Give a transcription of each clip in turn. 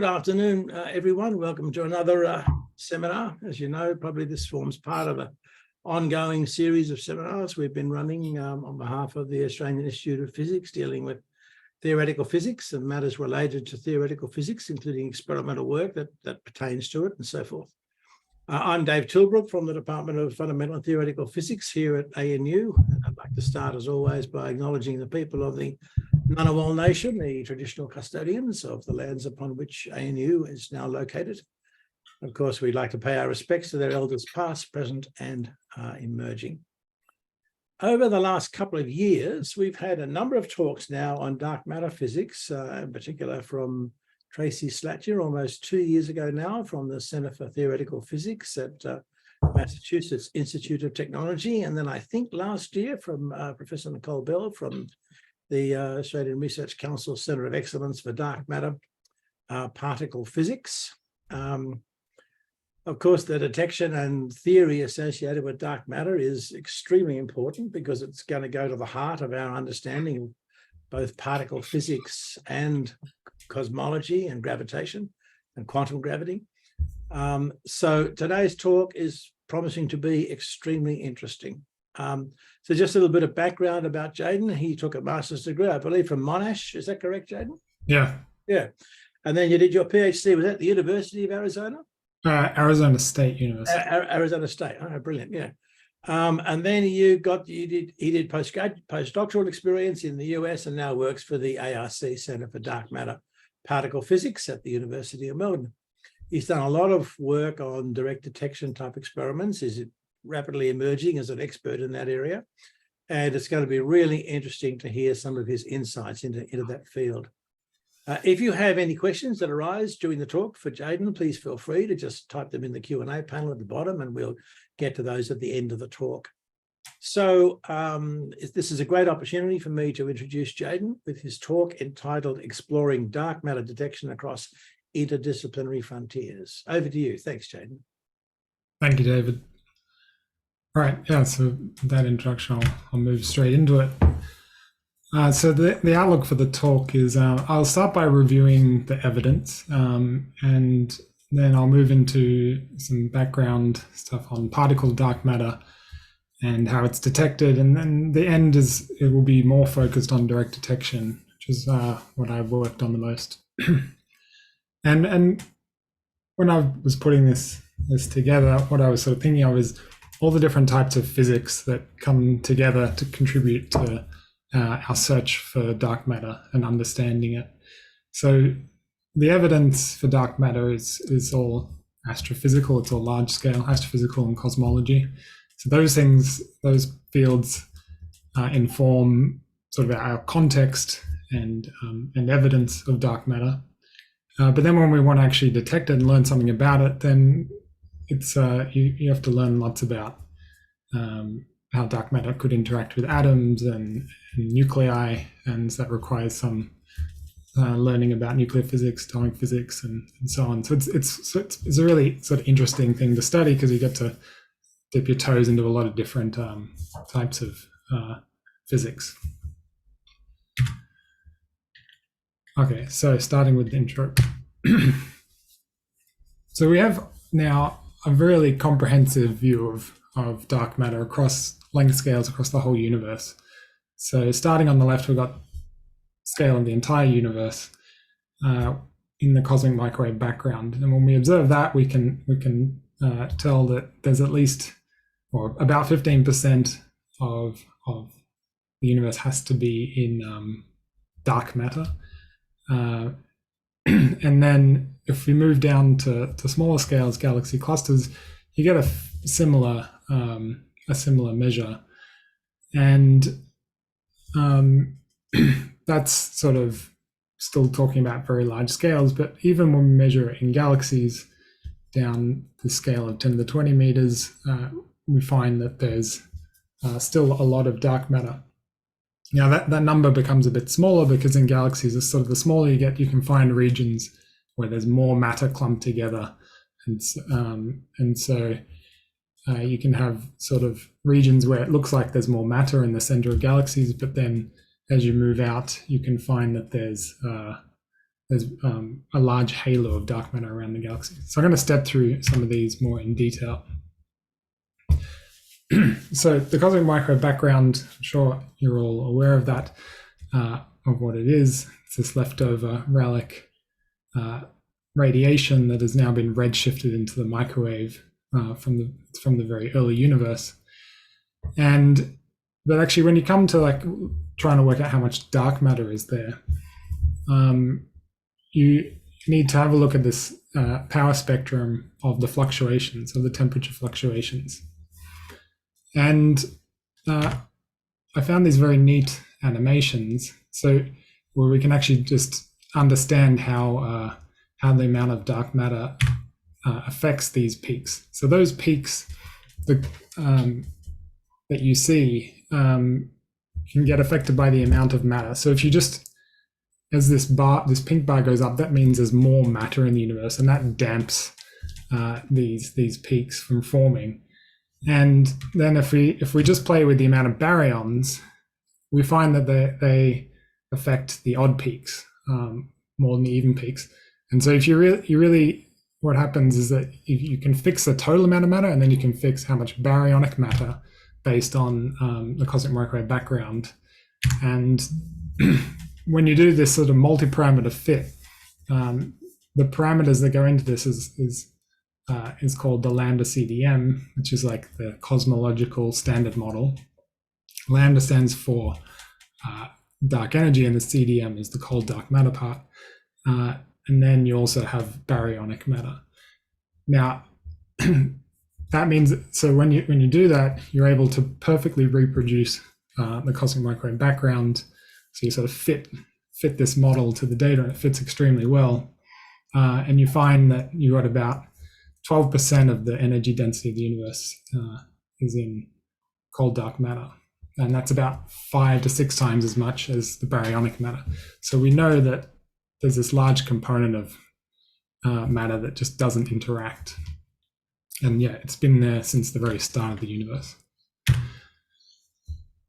Good afternoon, everyone. Welcome to another seminar. As you know, probably this forms part of an ongoing series of seminars we've been running on behalf of the Australian Institute of Physics, dealing with theoretical physics and matters related to theoretical physics, including experimental work that pertains to it and so forth. I'm Dave Tilbrook from the Department of Fundamental and Theoretical Physics here at ANU. And I'd like to start, as always, by acknowledging the people of the Ngunnawal Nation, the traditional custodians of the lands upon which ANU is now located. Of course, we'd like to pay our respects to their elders past, present, and emerging. Over the last couple of years, we've had a number of talks now on dark matter physics, in particular from Tracy Slatcher, almost 2 years ago now, from the Centre for Theoretical Physics at Massachusetts Institute of Technology. And then I think last year from Professor Nicole Bell from the Australian Research Council Centre of Excellence for Dark Matter Particle Physics. Of course, the detection and theory associated with dark matter is extremely important because it's going to go to the heart of our understanding of both particle physics and cosmology and gravitation and quantum gravity. So today's talk is promising to be extremely interesting. So just a little bit of background about Jayden. He took a master's degree, I believe, from Monash. Is that correct, Jayden? Yeah. Yeah. And then you did your PhD, was that the University of Arizona? Arizona State University. Arizona State. Oh, brilliant. Yeah. And then he did postdoctoral experience in the US and now works for the ARC Centre for Dark Matter Particle Physics at the University of Melbourne. He's done a lot of work on direct detection type experiments. He's rapidly emerging as an expert in that area. And it's going to be really interesting to hear some of his insights into that field. If you have any questions that arise during the talk for Jayden, please feel free to just type them in the Q&A panel at the bottom and we'll get to those at the end of the talk. So this is a great opportunity for me to introduce Jayden with his talk entitled Exploring Dark Matter Detection Across Interdisciplinary Frontiers. Over to you. Thanks, Jayden. Thank you, David. All right, yeah, so with that introduction, I'll move straight into it. So the outlook for the talk is I'll start by reviewing the evidence and then I'll move into some background stuff on particle dark matter and how it's detected. And then the end it will be more focused on direct detection, which is what I've worked on the most. And when I was putting this together, what I was sort of thinking of is all the different types of physics that come together to contribute to our search for dark matter and understanding it. So the evidence for dark matter is all astrophysical, it's all large scale, astrophysical and cosmology. So those fields inform sort of our context and evidence of dark matter. But then when we want to actually detect it and learn something about it, then it's you have to learn lots about how dark matter could interact with atoms and nuclei, and that requires some learning about nuclear physics, atomic physics, and so on. So it's a really sort of interesting thing to study because you get to dip your toes into a lot of different types of physics. Okay, so starting with the intro. So we have now a really comprehensive view of dark matter across length scales across the whole universe. So starting on the left, we've got scale of the entire universe in the cosmic microwave background. And when we observe that, we can tell that there's at least, or about 15% of the universe has to be in dark matter. And then if we move down to smaller scales, galaxy clusters, you get a similar measure. And that's sort of still talking about very large scales, but even when we measure it in galaxies down the scale of 10 to the 20 meters, we find that there's still a lot of dark matter. Now that number becomes a bit smaller because in galaxies, it's sort of the smaller you get, you can find regions where there's more matter clumped together. And so you can have sort of regions where it looks like there's more matter in the center of galaxies, but then as you move out, you can find that there's there's a large halo of dark matter around the galaxy. So I'm going to step through some of these more in detail. So the cosmic microwave background, I'm sure you're all aware of that, of what it is. It's this leftover relic radiation that has now been redshifted into the microwave from the very early universe. But actually, when you come to like trying to work out how much dark matter is there, you need to have a look at this power spectrum of the fluctuations, of the temperature fluctuations. And I found these very neat animations, so where we can actually just understand how the amount of dark matter affects these peaks. So those peaks that you see can get affected by the amount of matter. So if you just, as this pink bar goes up, that means there's more matter in the universe, and that damps these peaks from forming. And then if we just play with the amount of baryons, we find that they affect the odd peaks more than the even peaks. And so if you really what happens is that you can fix the total amount of matter, and then you can fix how much baryonic matter based on the cosmic microwave background. And when you do this sort of multi-parameter fit, the parameters that go into this is called the lambda CDM, which is like the cosmological standard model. Lambda stands for dark energy, and the CDM is the cold dark matter part. And then you also have baryonic matter. Now, that means so when you do that, you're able to perfectly reproduce the cosmic microwave background. So you sort of fit this model to the data, and it fits extremely well. And you find that you got about 12% of the energy density of the universe is in cold dark matter. And that's about 5 to 6 times as much as the baryonic matter. So we know that there's this large component of matter that just doesn't interact. And yeah, it's been there since the very start of the universe.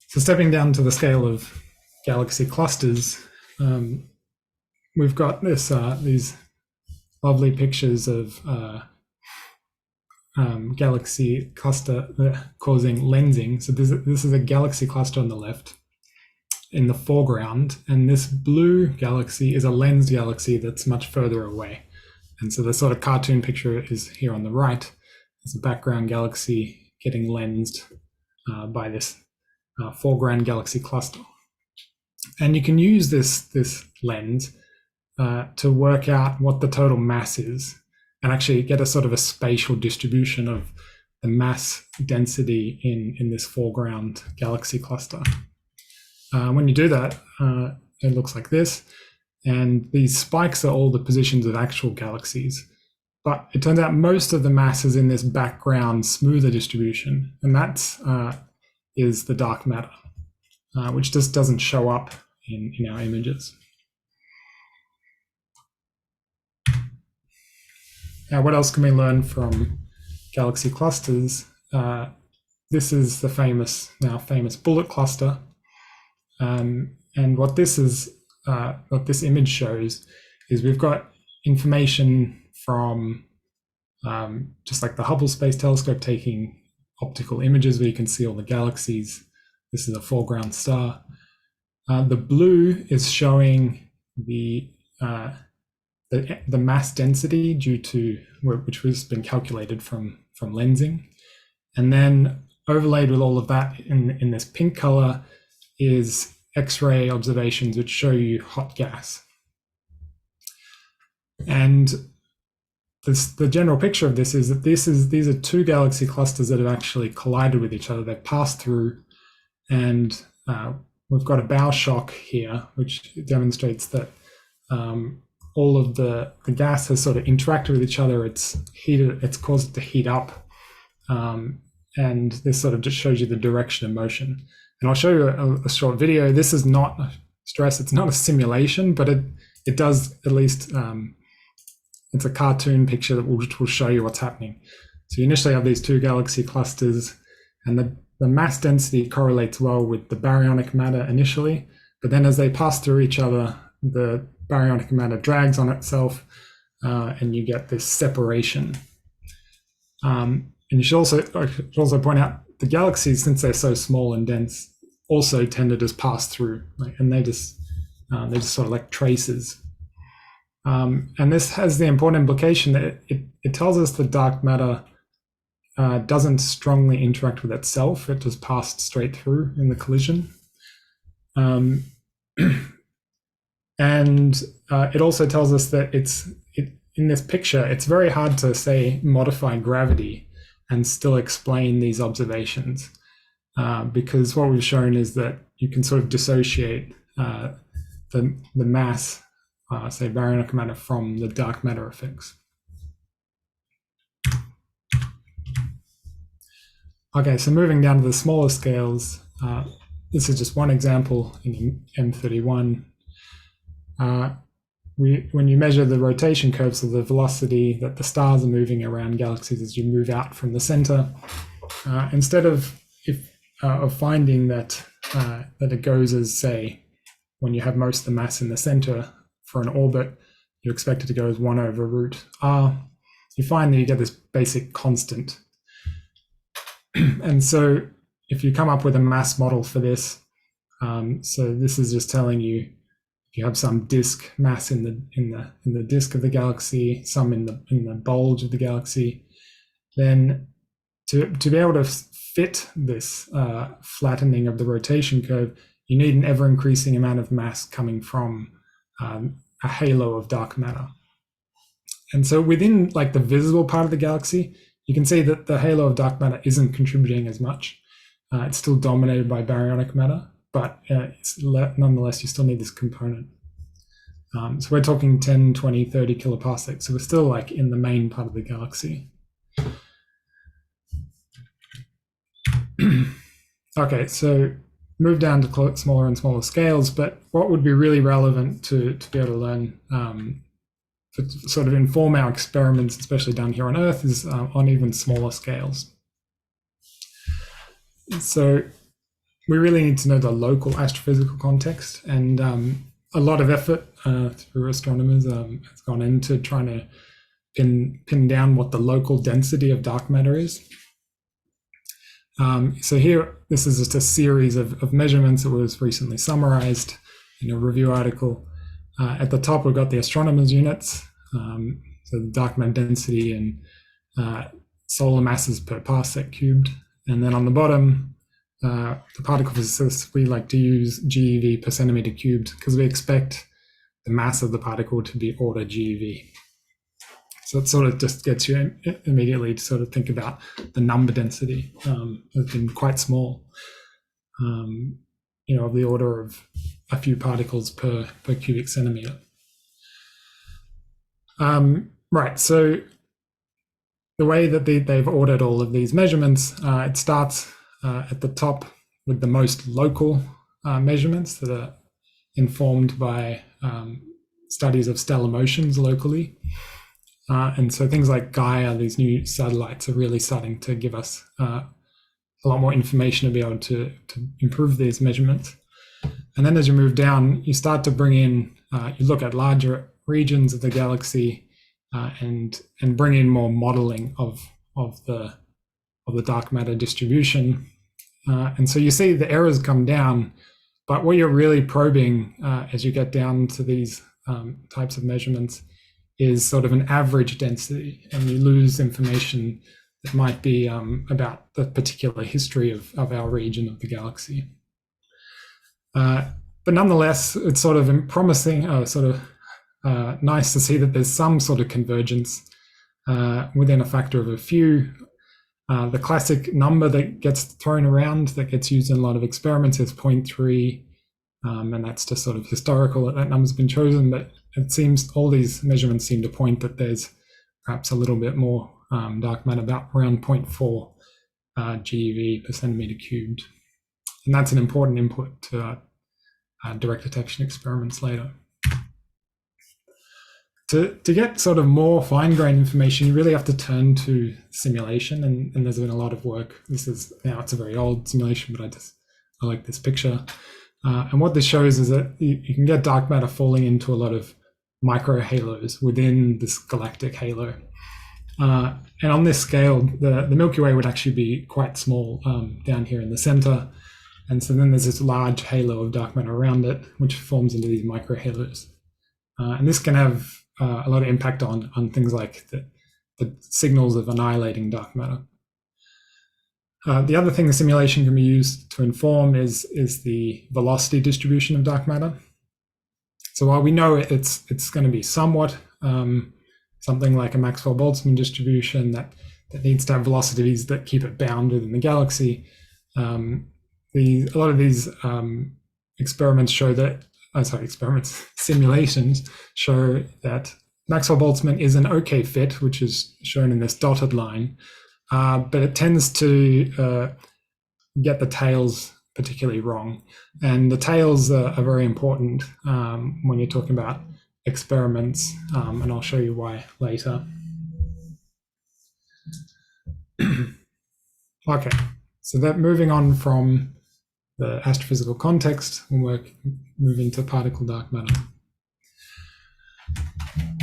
So stepping down to the scale of galaxy clusters, we've got these lovely pictures of galaxy cluster causing lensing. So this is a galaxy cluster on the left in the foreground, and this blue galaxy is a lensed galaxy that's much further away. And so the sort of cartoon picture is here on the right. It's a background galaxy getting lensed by this foreground galaxy cluster. And you can use this lens to work out what the total mass is, and actually get a sort of a spatial distribution of the mass density in this foreground galaxy cluster. When you do that, it looks like this, and these spikes are all the positions of actual galaxies. But it turns out most of the mass is in this background smoother distribution, and that is the dark matter, which just doesn't show up in our images. Now, what else can we learn from galaxy clusters? This is the famous bullet cluster. And what this image shows is we've got information from just like the Hubble Space Telescope taking optical images where you can see all the galaxies. This is a foreground star. The blue is showing the mass density due to which has been calculated from lensing, and then overlaid with all of that in this pink color is X-ray observations which show you hot gas. And the general picture of this is that these are two galaxy clusters that have actually collided with each other. They've passed through, and we've got a bow shock here, which demonstrates that all of the gas has sort of interacted with each other. It's caused it to heat up, and this sort of just shows you the direction of motion. And I'll show you a short video. This is not it's not a simulation, but it does at least, it's a cartoon picture that will show you what's happening. So you initially have these two galaxy clusters, and the mass density correlates well with the baryonic matter initially, but then as they pass through each other, the baryonic matter drags on itself, and you get this separation. And you should also point out the galaxies, since they're so small and dense, also tend to just pass through, and they're just sort of like traces. And this has the important implication that it tells us that dark matter doesn't strongly interact with itself. It just passed straight through in the collision. And it also tells us that in this picture, it's very hard to say modify gravity and still explain these observations, because what we've shown is that you can sort of dissociate the mass, say baryonic matter, from the dark matter effects. Okay, so moving down to the smaller scales, this is just one example in M31. When you measure the rotation curves of the velocity that the stars are moving around galaxies as you move out from the center, instead of finding that it goes as, say, when you have most of the mass in the center for an orbit, you expect it to go as 1 over root r, you find that you get this basic constant. And so if you come up with a mass model for this, so this is just telling you, if you have some disk mass in the disk of the galaxy, some in the bulge of the galaxy, then to be able to fit this flattening of the rotation curve, you need an ever-increasing amount of mass coming from a halo of dark matter. And so within like the visible part of the galaxy, you can see that the halo of dark matter isn't contributing as much. It's still dominated by baryonic matter, but nonetheless, you still need this component. So we're talking 10, 20, 30 kiloparsecs. So we're still like in the main part of the galaxy. Okay, so move down to smaller and smaller scales, but what would be really relevant to be able to learn, to sort of inform our experiments, especially down here on Earth, is on even smaller scales. So we really need to know the local astrophysical context, and a lot of effort through astronomers has gone into trying to pin down what the local density of dark matter is. So here, this is just a series of measurements that was recently summarized in a review article. At the top, we've got the astronomers' units, so the dark matter density and solar masses per parsec cubed. And then on the bottom, the particle physicists, we like to use GeV per centimeter cubed because we expect the mass of the particle to be order GeV. So it sort of just gets you immediately to sort of think about the number density has been quite small, of the order of a few particles per cubic centimeter. Right, so the way that they've ordered all of these measurements, it starts at the top with the most local measurements that are informed by studies of stellar motions locally. And so things like Gaia, these new satellites, are really starting to give us a lot more information to be able to improve these measurements. And then as you move down, you start to bring in, you look at larger regions of the galaxy and bring in more modeling of the dark matter distribution. And so you see the errors come down, but what you're really probing as you get down to these types of measurements is sort of an average density, and you lose information that might be about the particular history of our region of the galaxy. But nonetheless, it's sort of promising, nice to see that there's some sort of convergence within a factor of a few. The classic number that gets thrown around, that gets used in a lot of experiments, is 0.3, and that's just sort of historical that number's been chosen, but it seems all these measurements seem to point that there's perhaps a little bit more dark matter, about around 0.4 GeV per centimeter cubed. And that's an important input to direct detection experiments later. To get sort of more fine-grained information, you really have to turn to simulation, and there's been a lot of work. It's a very old simulation, but I like this picture. And what this shows is that you can get dark matter falling into a lot of microhalos within this galactic halo. And on this scale, the Milky Way would actually be quite small down here in the center. And so then there's this large halo of dark matter around it, which forms into these microhalos. And this can have a lot of impact on things like the signals of annihilating dark matter. The other thing the simulation can be used to inform is the velocity distribution of dark matter. So while we know it's going to be somewhat something like a Maxwell-Boltzmann distribution that needs to have velocities that keep it bound within the galaxy, a lot of these experiments show that, simulations show that Maxwell-Boltzmann is an okay fit, which is shown in this dotted line, but it tends to get the tails particularly wrong. And the tails are very important when you're talking about experiments, and I'll show you why later. Okay, so that moving on from the astrophysical context, we'll move into particle dark matter.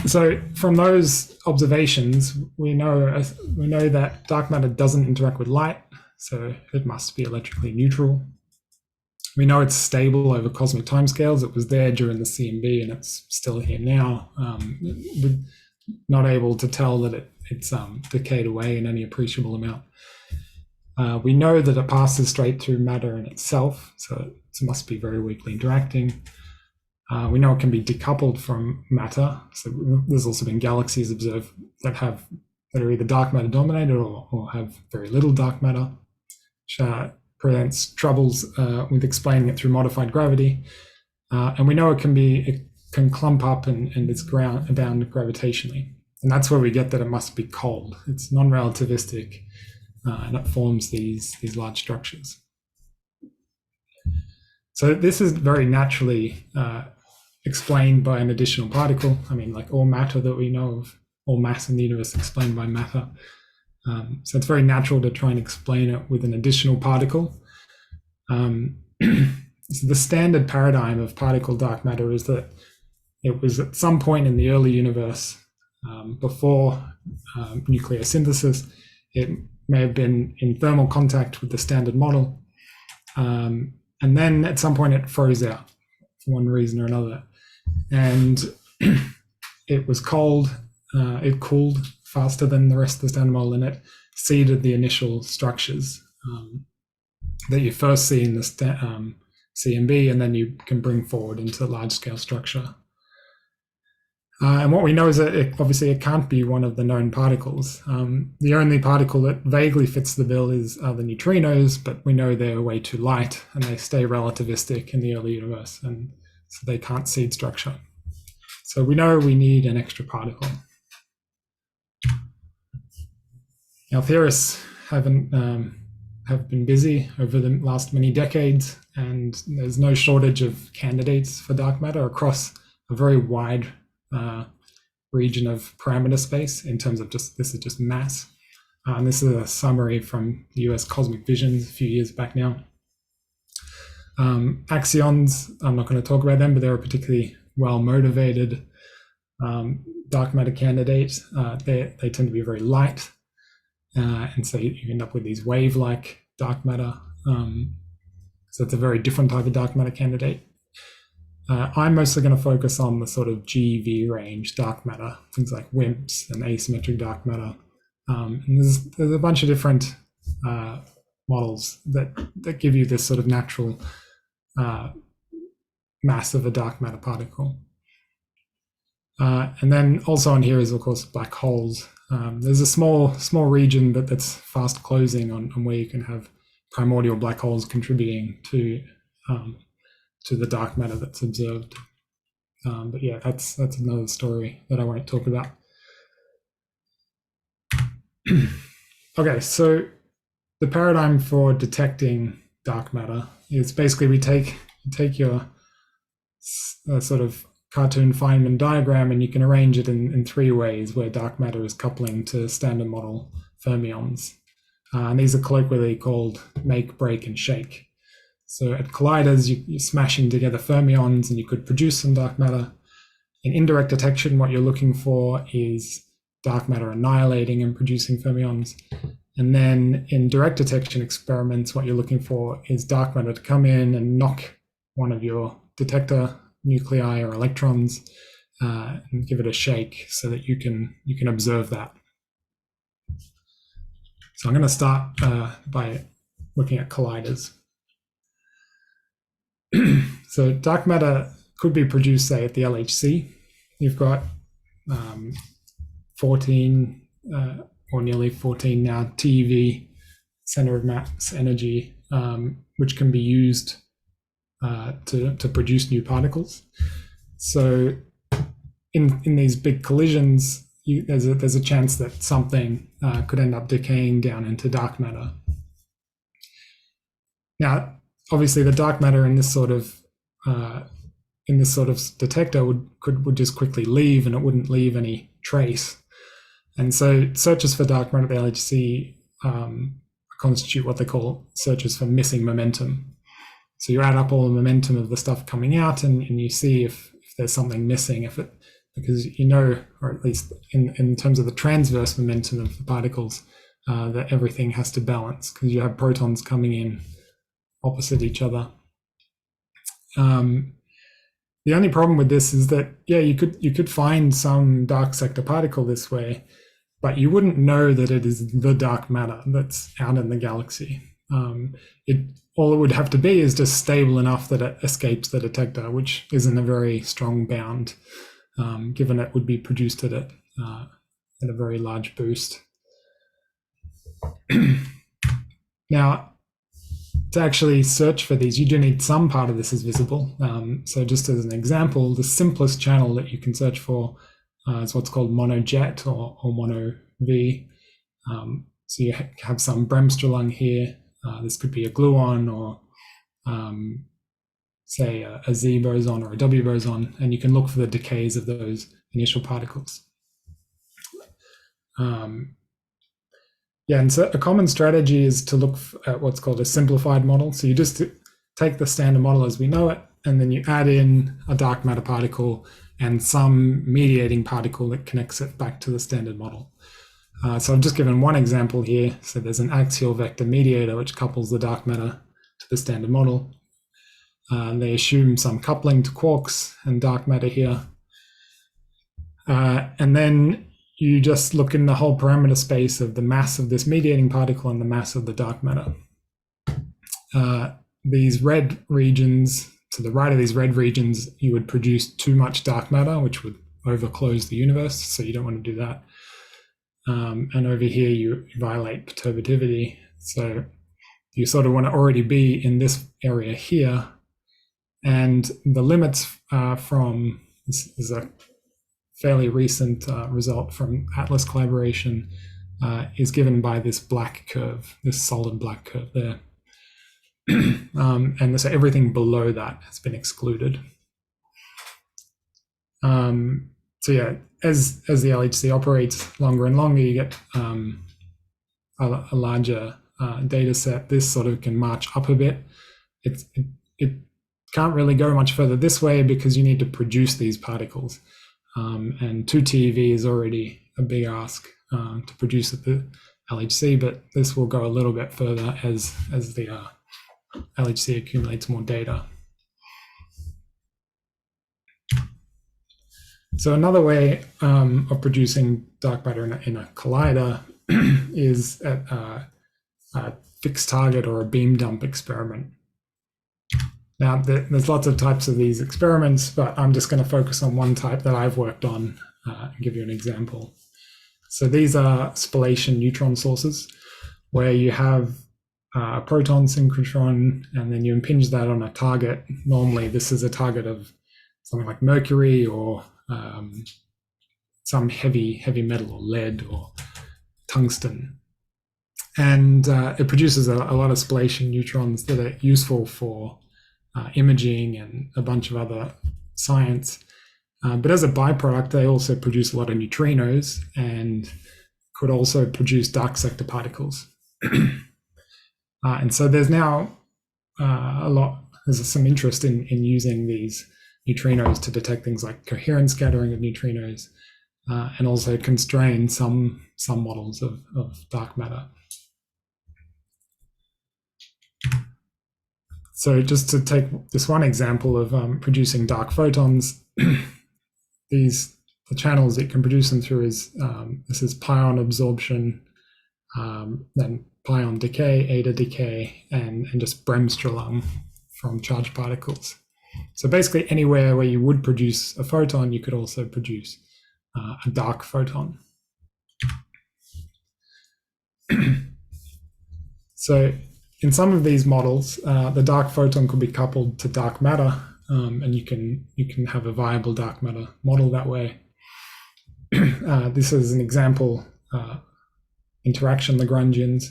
So from those observations, we know that dark matter doesn't interact with light, so it must be electrically neutral. We know it's stable over cosmic timescales. It was there during the CMB, and it's still here now. We're not able to tell that it's decayed away in any appreciable amount. We know that it passes straight through matter in itself, so it must be very weakly interacting. We know it can be decoupled from matter. So there's also been galaxies observed that are either dark matter dominated or have very little dark matter, which presents troubles with explaining it through modified gravity. And we know it can clump up and it's bound gravitationally. And that's where we get that it must be cold. It's non-relativistic, and it forms these large structures. So this is very naturally explained by an additional particle. I mean, like all matter that we know of, all mass in the universe explained by matter. So it's very natural to try and explain it with an additional particle. So the standard paradigm of particle dark matter is that it was at some point in the early universe, before nuclear synthesis, it may have been in thermal contact with the standard model. And then at some point it froze out for one reason or another. And it was cold, it cooled faster than the rest of the standard model, and it seeded the initial structures that you first see in the CMB, and then you can bring forward into large-scale structure. And what we know is that obviously it can't be one of the known particles. The only particle that vaguely fits the bill are the neutrinos, but we know they're way too light and they stay relativistic in the early universe, and so they can't seed structure. So we know we need an extra particle. Now, theorists have been busy over the last many decades, and there's no shortage of candidates for dark matter across a very wide region of parameter space in terms of this is just mass. And this is a summary from the US Cosmic Visions a few years back now. Axions, I'm not going to talk about them, but they're a particularly well-motivated dark matter candidate. They tend to be very light, and so you end up with these wave-like dark matter. So it's a very different type of dark matter candidate. I'm mostly going to focus on the sort of GeV range dark matter, things like WIMPs and asymmetric dark matter. And there's a bunch of different models that give you this sort of natural mass of a dark matter particle. And then also on here is, of course, black holes. There's a small region that's fast closing on where you can have primordial black holes contributing to the dark matter that's observed. But yeah, that's another story that I won't talk about. Okay, so the paradigm for detecting dark matter is basically we take your sort of cartoon Feynman diagram, and you can arrange it in three ways where dark matter is coupling to standard model fermions. And these are colloquially called make, break, and shake. So at colliders, you're smashing together fermions and you could produce some dark matter. In indirect detection, what you're looking for is dark matter annihilating and producing fermions. And then in direct detection experiments, what you're looking for is dark matter to come in and knock one of your detector nuclei or electrons and give it a shake so that you can observe that. So I'm going to start by looking at colliders. So dark matter could be produced, say, at the LHC. You've got 14 or nearly 14 now TeV, center of mass energy, which can be used to produce new particles. So in these big collisions, there's a chance that something could end up decaying down into dark matter. Now, obviously, the dark matter in this sort of detector would just quickly leave, and it wouldn't leave any trace. And so searches for dark matter at the LHC constitute what they call searches for missing momentum. So you add up all the momentum of the stuff coming out, and you see if there's something missing, because you know, or at least in terms of the transverse momentum of the particles, that everything has to balance because you have protons coming in opposite each other. The only problem with this is that, yeah, you could find some dark sector particle this way, but you wouldn't know that it is the dark matter that's out in the galaxy. All it would have to be is just stable enough that it escapes the detector, which isn't a very strong bound, given it would be produced at a very large boost. Now, to actually search for these, you do need some part of this is visible. So just as an example, the simplest channel that you can search for is what's called monojet or mono-V. So you have some bremsstrahlung here. This could be a gluon or say a Z boson or a W boson, and you can look for the decays of those initial particles. Yeah, and so a common strategy is to look at what's called a simplified model. So you just take the standard model as we know it, and then you add in a dark matter particle and some mediating particle that connects it back to the standard model. So I've just given one example here. So there's an axial vector mediator which couples the dark matter to the standard model. They assume some coupling to quarks and dark matter here. And then you just look in the whole parameter space of the mass of this mediating particle and the mass of the dark matter. These red regions, to the right of these red regions, you would produce too much dark matter, which would overclose the universe, so you don't want to do that. And over here, you violate perturbativity. So you sort of want to already be in this area here. And the limits from, this is a fairly recent result from Atlas collaboration, is given by this black curve, this solid black curve there. And so everything below that has been excluded. So yeah, as the LHC operates longer and longer, you get a larger data set. This sort of can march up a bit. It can't really go much further this way because you need to produce these particles. And 2 TeV is already a big ask to produce at the LHC, but this will go a little bit further as the LHC accumulates more data. So another way of producing dark matter in a collider is at a fixed target or a beam dump experiment. Now, there's lots of types of these experiments, but I'm just going to focus on one type that I've worked on and give you an example. So these are spallation neutron sources, where you have a proton synchrotron, and then you impinge that on a target. Normally, this is a target of something like mercury or some heavy metal or lead or tungsten. And it produces a lot of spallation neutrons that are useful for imaging and a bunch of other science. But as a byproduct, they also produce a lot of neutrinos and could also produce dark sector particles. And so there's now there's some interest in using these neutrinos to detect things like coherent scattering of neutrinos, and also constrain some models of dark matter. So just to take this one example of producing dark photons, the channels it can produce them through is this is pion absorption, then pion decay, eta decay, and just bremsstrahlung from charged particles. So basically anywhere where you would produce a photon, you could also produce a dark photon. So in some of these models, the dark photon could be coupled to dark matter, and you can have a viable dark matter model that way. This is an example interaction Lagrangians.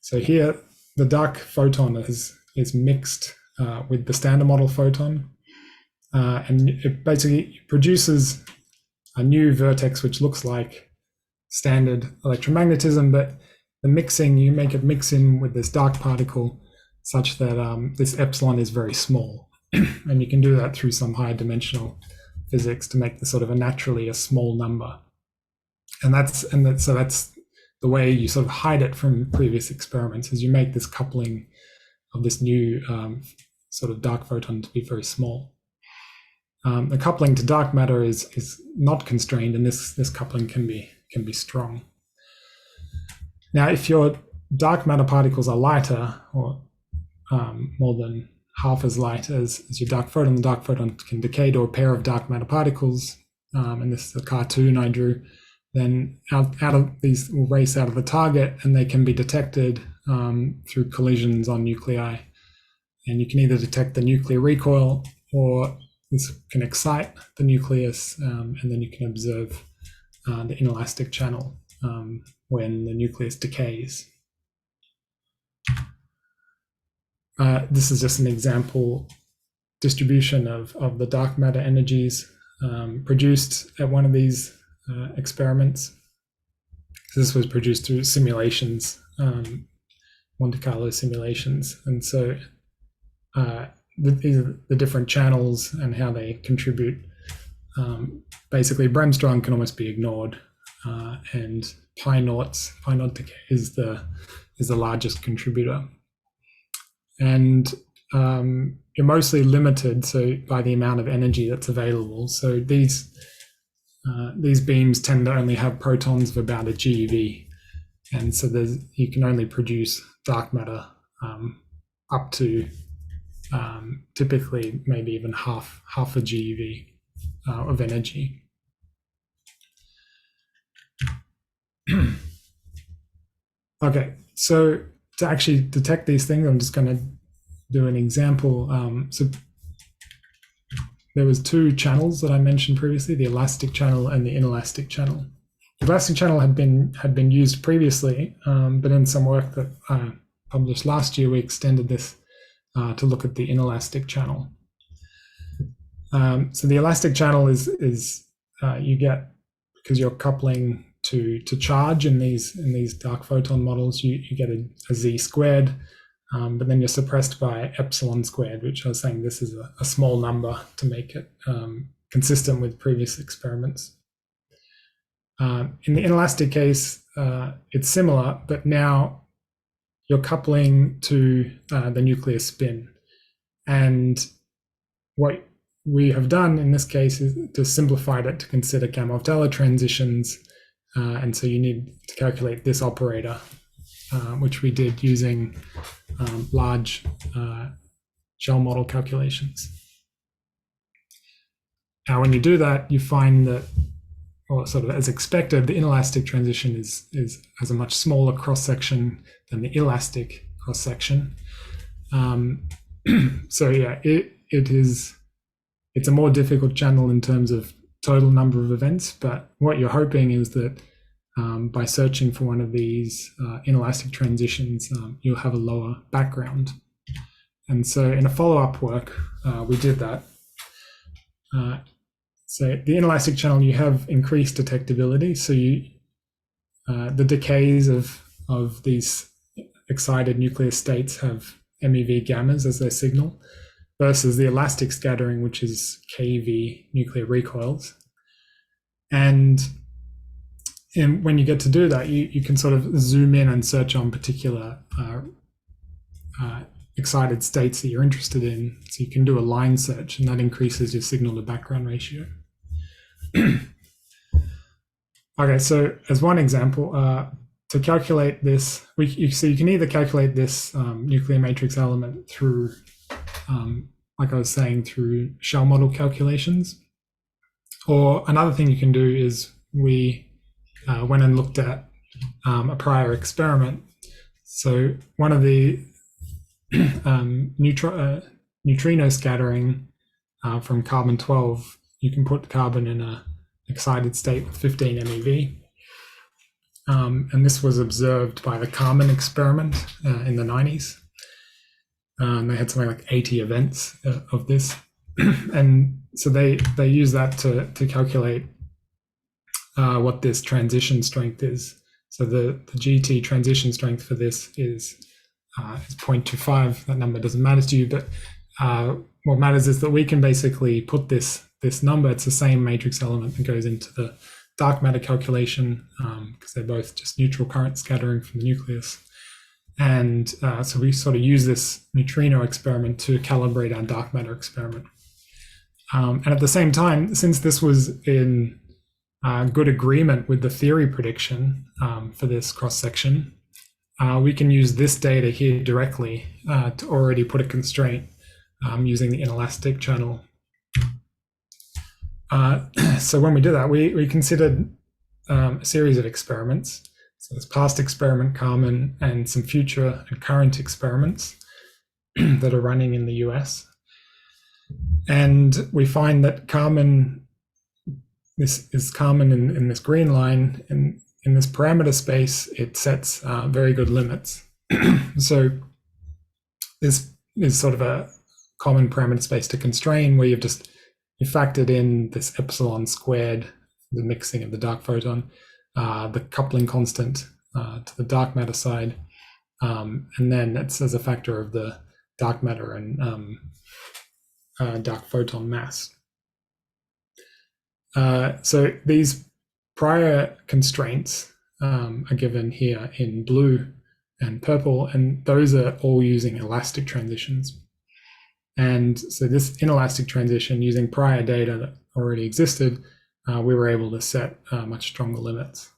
So here, the dark photon is mixed with the standard model photon, and it basically produces a new vertex which looks like standard electromagnetism, but the mixing, you make it mix in with this dark particle such that this epsilon is very small. And you can do that through some higher dimensional physics to make this sort of a small number. And that's the way you sort of hide it from previous experiments, is you make this coupling of this new sort of dark photon to be very small. The coupling to dark matter is not constrained, and this coupling can be strong. Now, if your dark matter particles are lighter, or more than half as light as your dark photon, the dark photon can decay to a pair of dark matter particles, and this is a cartoon I drew. Then out of these will race out of the target, and they can be detected through collisions on nuclei. And you can either detect the nuclear recoil, or this can excite the nucleus, and then you can observe the inelastic channel when the nucleus decays. This is just an example distribution of the dark matter energies produced at one of these experiments. This was produced through simulations, Monte Carlo simulations, and so these are the different channels and how they contribute. Basically, bremsstrahlung can almost be ignored, and pi naught decay is the largest contributor, and you're mostly limited by the amount of energy that's available. So these beams tend to only have protons of about a GeV, and so you can only produce dark matter up to typically maybe even half a GeV of energy. Okay, so to actually detect these things, I'm just going to do an example. So there was two channels that I mentioned previously, the elastic channel and the inelastic channel. The elastic channel had been used previously, but in some work that I published last year, we extended this to look at the inelastic channel. So the elastic channel is you get, because you're coupling to charge in these dark photon models, you get a z squared, but then you're suppressed by epsilon squared, which I was saying this is a small number to make it consistent with previous experiments. In the inelastic case, it's similar, but now you're coupling to the nuclear spin. And what we have done in this case is to simplify it to consider Gamow-Teller transitions. And so you need to calculate this operator, which we did using large shell model calculations. Now, when you do that, you find that, or sort of as expected, the inelastic transition has a much smaller cross-section than the elastic cross-section. So yeah, it's a more difficult channel in terms of total number of events, but what you're hoping is that by searching for one of these inelastic transitions, you'll have a lower background. And so in a follow-up work, we did that. So the inelastic channel, you have increased detectability. So the decays of these excited nuclear states have MEV gammas as their signal. versus the elastic scattering, which is KeV nuclear recoils. And when you get to do that, you can sort of zoom in and search on particular excited states that you're interested in. So you can do a line search, and that increases your signal to background ratio. Okay, so as one example, to calculate this, so you can either calculate this nuclear matrix element through, like I was saying, through shell model calculations. Or another thing you can do is we went and looked at a prior experiment. So one of the neutrino scattering from carbon-12, you can put carbon in a excited state with 15 MeV. And this was observed by the Kármán experiment in the 90s. They had something like 80 events of this. And so they use that to calculate what this transition strength is. So the GT transition strength for this is 0.25. That number doesn't matter to you, but what matters is that we can basically put this number, it's the same matrix element that goes into the dark matter calculation, because they're both just neutral current scattering from the nucleus. And so we sort of use this neutrino experiment to calibrate our dark matter experiment. And at the same time, since this was in good agreement with the theory prediction for this cross-section, we can use this data here directly to already put a constraint using the inelastic channel. So when we did that, we considered a series of experiments. So this past experiment, Kármán, and some future and current experiments that are running in the US. And we find that Kármán, this is Kármán in this green line, and in this parameter space, it sets very good limits. So this is sort of a common parameter space to constrain, where you factored in this epsilon squared, the mixing of the dark photon, the coupling constant to the dark matter side, and then it's as a factor of the dark matter and dark photon mass. So these prior constraints are given here in blue and purple, and those are all using elastic transitions. And so this inelastic transition, using prior data that already existed, we were able to set much stronger limits.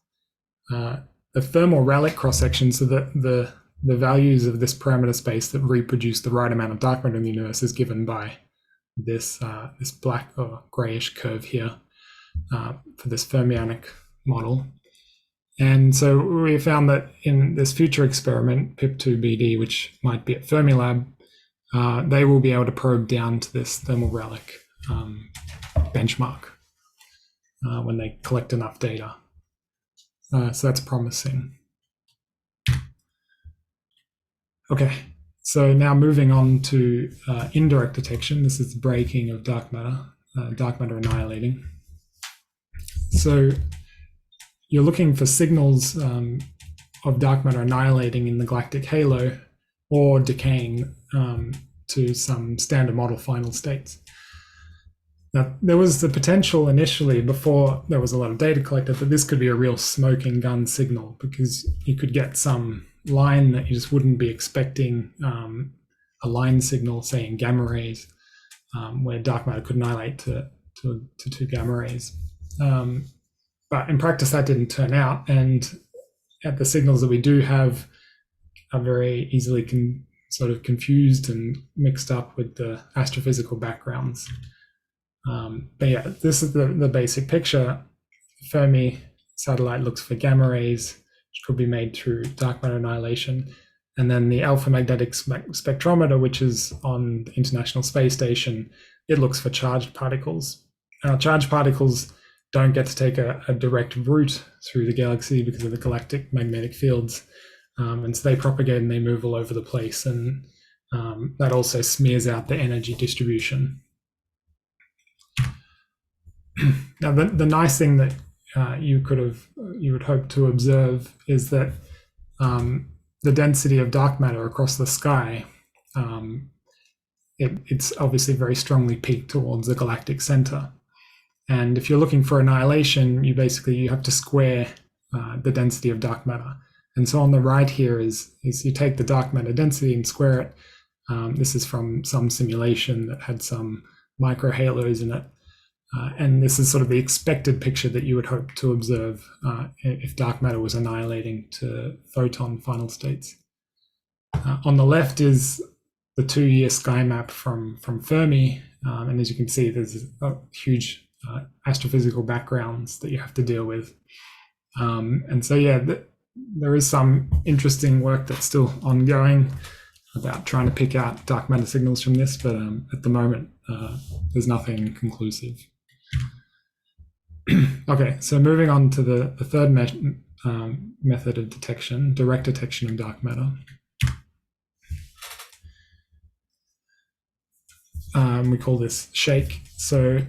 The thermal relic cross-section, so the values of this parameter space that reproduce the right amount of dark matter in the universe, is given by this black or grayish curve here for this fermionic model. And so we found that in this future experiment, PIP2BD, which might be at Fermilab, they will be able to probe down to this thermal relic benchmark when they collect enough data. So that's promising. Okay, so now moving on to indirect detection. This is the breaking of dark matter annihilating. So you're looking for signals of dark matter annihilating in the galactic halo or decaying to some standard model final states. Now, there was the potential initially, before there was a lot of data collected, that this could be a real smoking gun signal, because you could get some line that you just wouldn't be expecting, a line signal, say in gamma rays, where dark matter could annihilate to 2 gamma rays. But in practice, that didn't turn out, and the signals that we do have are very easily sort of confused and mixed up with the astrophysical backgrounds. But yeah, this is the basic picture. Fermi satellite looks for gamma rays, which could be made through dark matter annihilation. And then the alpha magnetic spectrometer, which is on the International Space Station, it looks for charged particles. Now, charged particles don't get to take a direct route through the galaxy because of the galactic magnetic fields. And so they propagate and they move all over the place. And that also smears out the energy distribution. Now, the nice thing that you would hope to observe is that the density of dark matter across the sky it's obviously very strongly peaked towards the galactic center. And if you're looking for annihilation, you have to square the density of dark matter. And so on the right here is you take the dark matter density and square it. This is from some simulation that had some microhalos in it. And this is sort of the expected picture that you would hope to observe if dark matter was annihilating to photon final states. On the left is the 2-year sky map from Fermi. And as you can see, there's a huge astrophysical backgrounds that you have to deal with. And so, yeah, there is some interesting work that's still ongoing about trying to pick out dark matter signals from this, but at the moment, there's nothing conclusive. Okay, so moving on to the third method of detection, direct detection of dark matter. We call this shake. So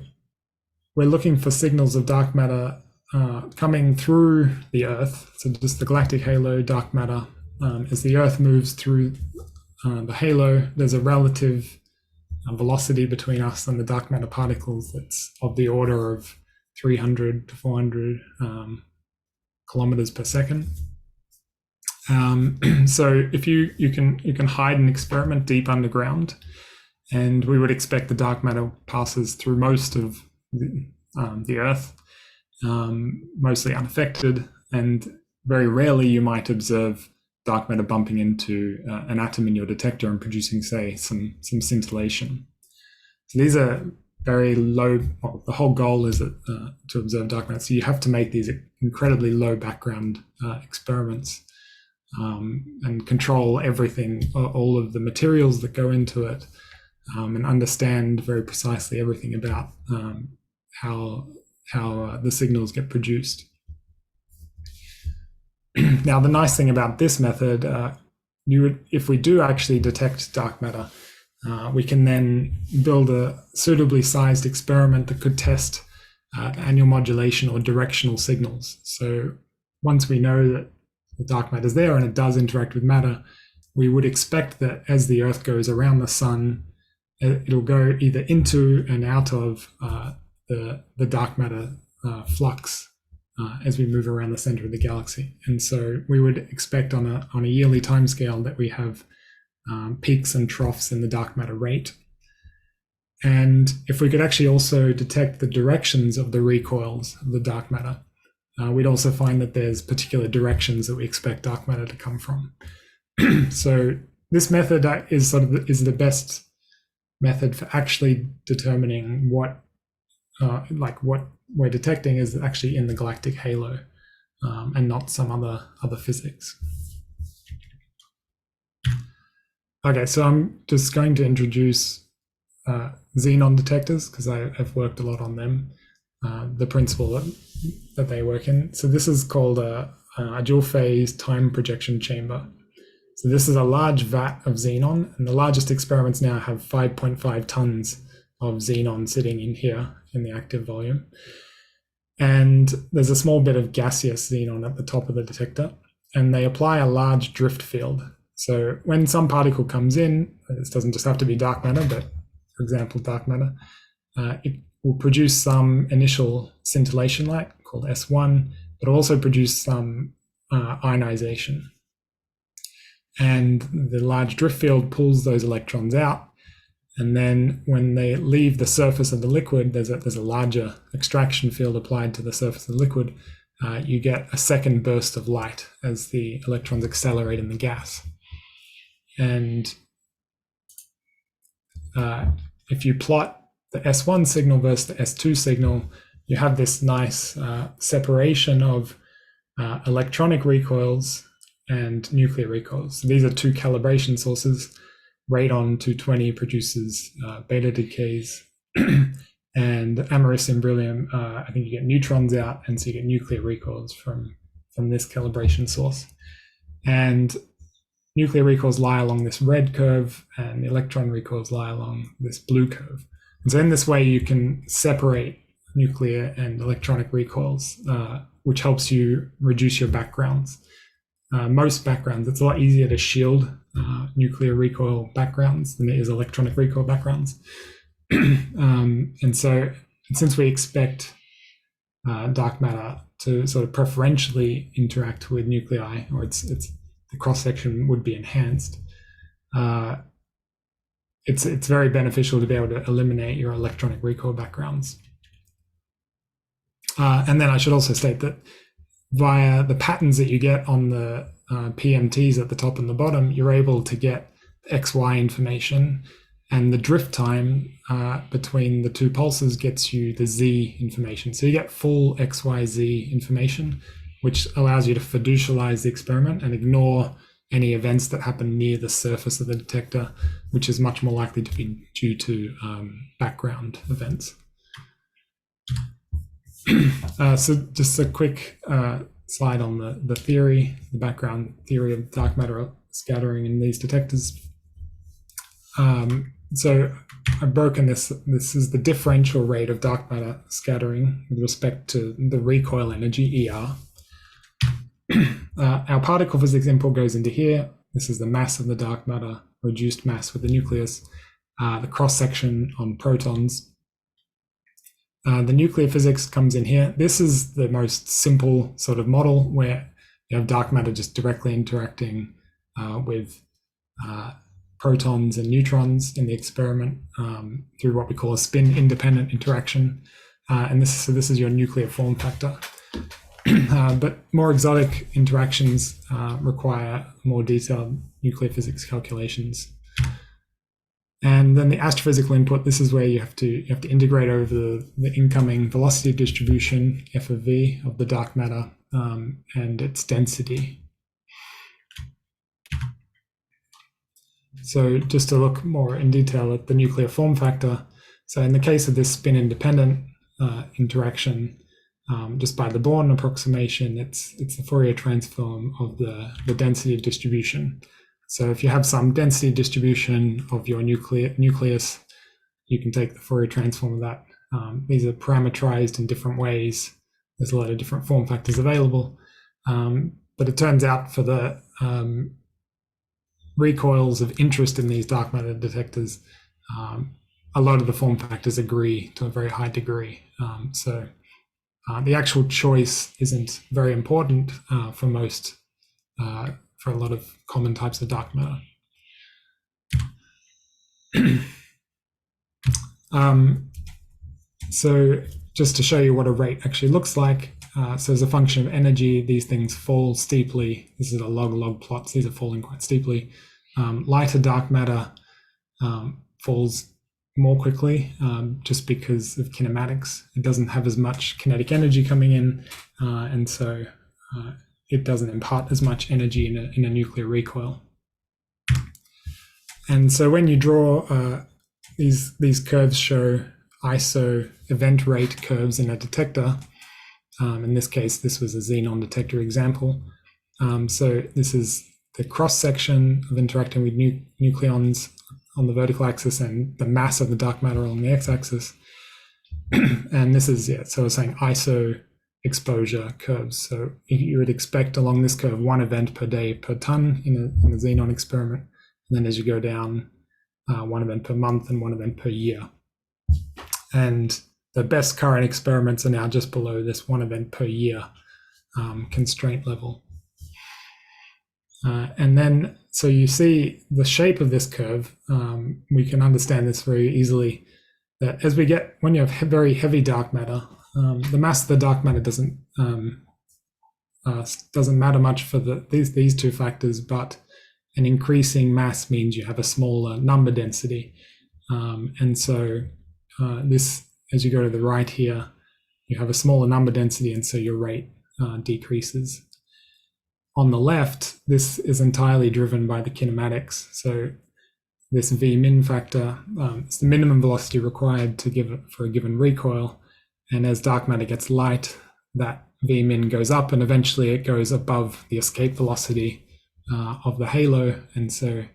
we're looking for signals of dark matter coming through the Earth. So just the galactic halo, dark matter. As the Earth moves through the halo, there's a relative velocity between us and the dark matter particles that's of the order of 300 to 400 kilometers per second. So if you can hide an experiment deep underground, and we would expect the dark matter passes through most of the Earth, mostly unaffected, and very rarely you might observe dark matter bumping into an atom in your detector and producing, say, some scintillation. So these are very low. Well, the whole goal is to observe dark matter. So you have to make these incredibly low background experiments and control everything, all of the materials that go into it, and understand very precisely everything about how the signals get produced. Now, the nice thing about this method, if we do actually detect dark matter, we can then build a suitably sized experiment that could test annual modulation or directional signals. So once we know that the dark matter is there and it does interact with matter, we would expect that as the Earth goes around the sun, it'll go either into and out of the dark matter flux as we move around the center of the galaxy. And so we would expect on a yearly timescale that we have peaks and troughs in the dark matter rate. And if we could actually also detect the directions of the recoils of the dark matter, we'd also find that there's particular directions that we expect dark matter to come from. So this method is the best method for actually determining what we're detecting is actually in the galactic halo, and not some other physics. Okay, so I'm just going to introduce xenon detectors because I've worked a lot on them, the principle that they work in. So this is called a dual phase time projection chamber. So this is a large vat of xenon, and the largest experiments now have 5.5 tons of xenon sitting in here in the active volume. And there's a small bit of gaseous xenon at the top of the detector, and they apply a large drift field. So when some particle comes in, this doesn't just have to be dark matter, but for example, dark matter, it will produce some initial scintillation light called S1, but also produce some ionization. And the large drift field pulls those electrons out. And then when they leave the surface of the liquid, there's a larger extraction field applied to the surface of the liquid. You get a second burst of light as the electrons accelerate in the gas. And if you plot the S1 signal versus the S2 signal, you have this nice separation of electronic recoils and nuclear recoils. So these are two calibration sources. Radon 220 produces beta decays, and americium beryllium, I think you get neutrons out, and so you get nuclear recoils from this calibration source. And nuclear recoils lie along this red curve, and the electron recoils lie along this blue curve. And so in this way, you can separate nuclear and electronic recoils, which helps you reduce your backgrounds. most backgrounds, it's a lot easier to shield nuclear recoil backgrounds than it is electronic recoil backgrounds. And so since we expect dark matter to sort of preferentially interact with nuclei, or it's the cross-section would be enhanced, it's very beneficial to be able to eliminate your electronic recoil backgrounds. And then I should also state that via the patterns that you get on the PMTs at the top and the bottom, you're able to get XY information, and the drift time between the two pulses gets you the Z information. So you get full XYZ information, which allows you to fiducialize the experiment and ignore any events that happen near the surface of the detector, which is much more likely to be due to background events. So just a quick slide on the theory, the background theory of dark matter scattering in these detectors. So I've broken this. This is the differential rate of dark matter scattering with respect to the recoil energy, ER. Our particle physics input goes into here. This is the mass of the dark matter, reduced mass with the nucleus, the cross-section on protons. The nuclear physics comes in here. This is the most simple sort of model where you have dark matter just directly interacting with protons and neutrons in the experiment through what we call a spin-independent interaction. And this is your nuclear form factor. But more exotic interactions require more detailed nuclear physics calculations. And then the astrophysical input, this is where you have to integrate over the incoming velocity distribution, F of V, of the dark matter and its density. So just to look more in detail at the nuclear form factor. So in the case of this spin-independent interaction, just by the Born approximation, it's the Fourier transform of the density distribution. So if you have some density distribution of your nucleus, you can take the Fourier transform of that. These are parameterized in different ways. There's a lot of different form factors available. But it turns out for the recoils of interest in these dark matter detectors, a lot of the form factors agree to a very high degree. So the actual choice isn't very important for most, for a lot of common types of dark matter. So just to show you what a rate actually looks like, so as a function of energy, these things fall steeply. This is a log-log plot. These are falling quite steeply. Lighter dark matter falls more quickly just because of kinematics. It doesn't have as much kinetic energy coming in, and so it doesn't impart as much energy in a nuclear recoil. And so when you draw these curves show ISO event rate curves in a detector. In this case, this was a xenon detector example. So this is the cross-section of interacting with nucleons on the vertical axis and the mass of the dark matter on the x-axis. And this is, so I was saying ISO exposure curves. So you would expect along this curve 1 event per day per ton in a xenon experiment. And then as you go down, 1 event per month and 1 event per year. And the best current experiments are now just below this 1 event per year constraint level. And then, so you see the shape of this curve, we can understand this very easily, that as we get, when you have very heavy dark matter, the mass of the dark matter doesn't matter much for these two factors, but an increasing mass means you have a smaller number density. And so this, as you go to the right here, you have a smaller number density, and so your rate decreases. On the left, this is entirely driven by the kinematics. So this V min factor, it's the minimum velocity required to give it for a given recoil. And as dark matter gets light, that V min goes up, and eventually it goes above the escape velocity of the halo. And so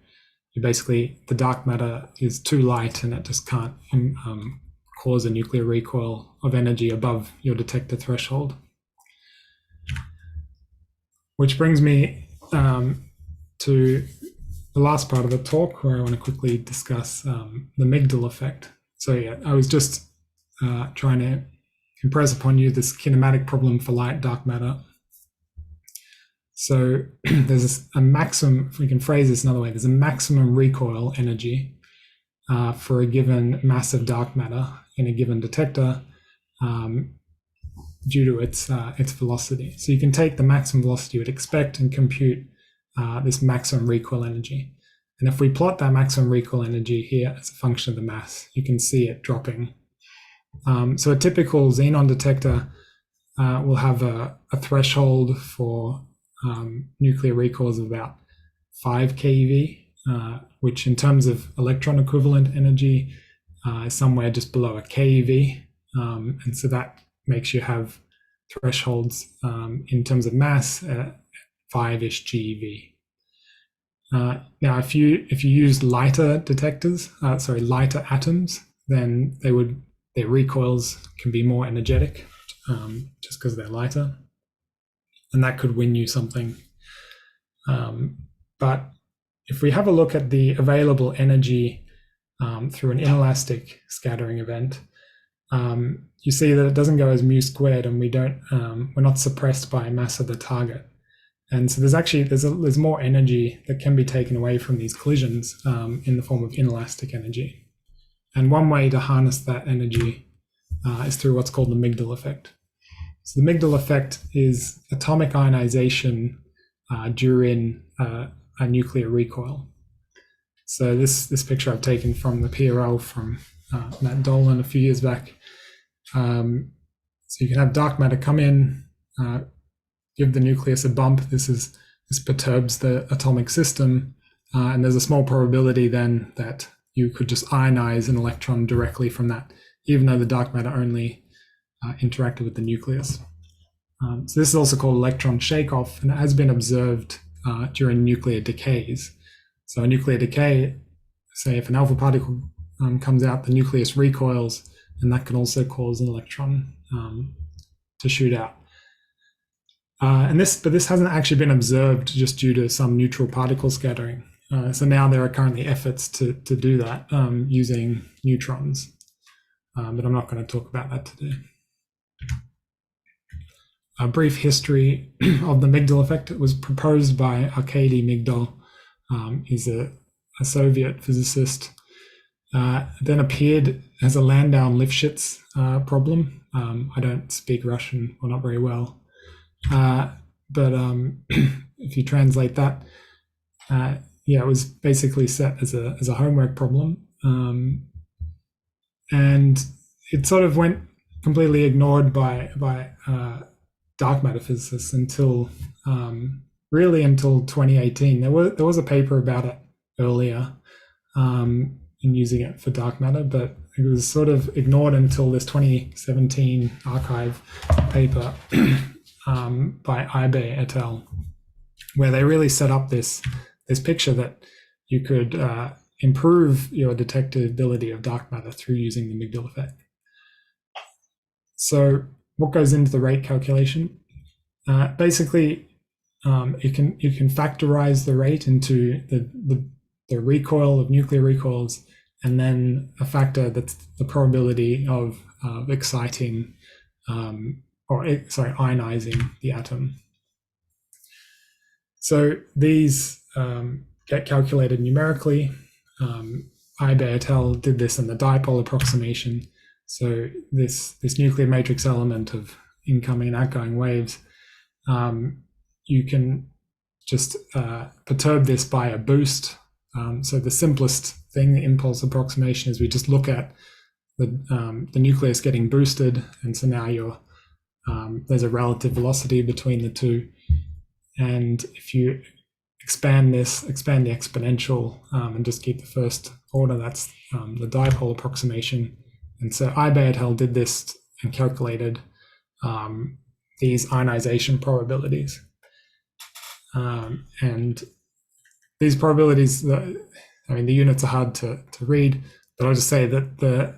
you basically, the dark matter is too light and it just can't cause a nuclear recoil of energy above your detector threshold. Which brings me to the last part of the talk, where I want to quickly discuss the Migdal effect. So yeah, I was just trying to impress upon you this kinematic problem for light dark matter. So there's a maximum, if we can phrase this another way, there's a maximum recoil energy for a given mass of dark matter in a given detector due to its velocity. So you can take the maximum velocity you would expect and compute this maximum recoil energy. And if we plot that maximum recoil energy here as a function of the mass, you can see it dropping. So a typical xenon detector will have a threshold for nuclear recoils of about 5 keV, which in terms of electron equivalent energy is somewhere just below a keV. And so that makes you have thresholds in terms of mass at 5-ish GeV. Now, if you use lighter detectors, lighter atoms, then their recoils can be more energetic, just because they're lighter, and that could win you something. But if we have a look at the available energy through an inelastic scattering event, you see that it doesn't go as mu squared, and we're not suppressed by mass of the target. And so there's more energy that can be taken away from these collisions in the form of inelastic energy. And one way to harness that energy is through what's called the Migdal effect. So the Migdal effect is atomic ionization during a nuclear recoil. So this picture I've taken from the PRL from Matt Dolan a few years back. So you can have dark matter come in, give the nucleus a bump. This perturbs the atomic system, and there's a small probability then that you could just ionize an electron directly from that, even though the dark matter only interacted with the nucleus. So this is also called electron shake-off, and it has been observed during nuclear decays. So a nuclear decay, say if an alpha particle comes out, the nucleus recoils, and that can also cause an electron to shoot out. But this hasn't actually been observed just due to some neutral particle scattering. So now there are currently efforts to do that using neutrons, but I'm not going to talk about that today. A brief history of the Migdal effect. It was proposed by Arkady Migdal. He's a Soviet physicist. Then appeared as a Landau-Lifshitz problem. I don't speak Russian, or not very well. But if you translate that, it was basically set as a homework problem, and it sort of went completely ignored by dark matter physicists until 2018. There was a paper about it earlier in using it for dark matter, but it was sort of ignored until this 2017 archive paper by Ibe et al., where they really set up this picture that you could improve your detectability of dark matter through using the Migdal effect. So what goes into the rate calculation? Basically, you can factorize the rate into the recoil of nuclear recoils, and then a factor that's the probability of exciting ionizing the atom. So these get calculated numerically. Ibe et al. Did this in the dipole approximation. So this nuclear matrix element of incoming and outgoing waves, you can just perturb this by a boost. So the simplest thing, the impulse approximation, is we just look at the nucleus getting boosted, and so now there's a relative velocity between the two. And if you expand the exponential and just keep the first order, that's the dipole approximation. And so Ibe et al. Did this and calculated these ionization probabilities. And these probabilities, the units are hard to read, but I'll just say that the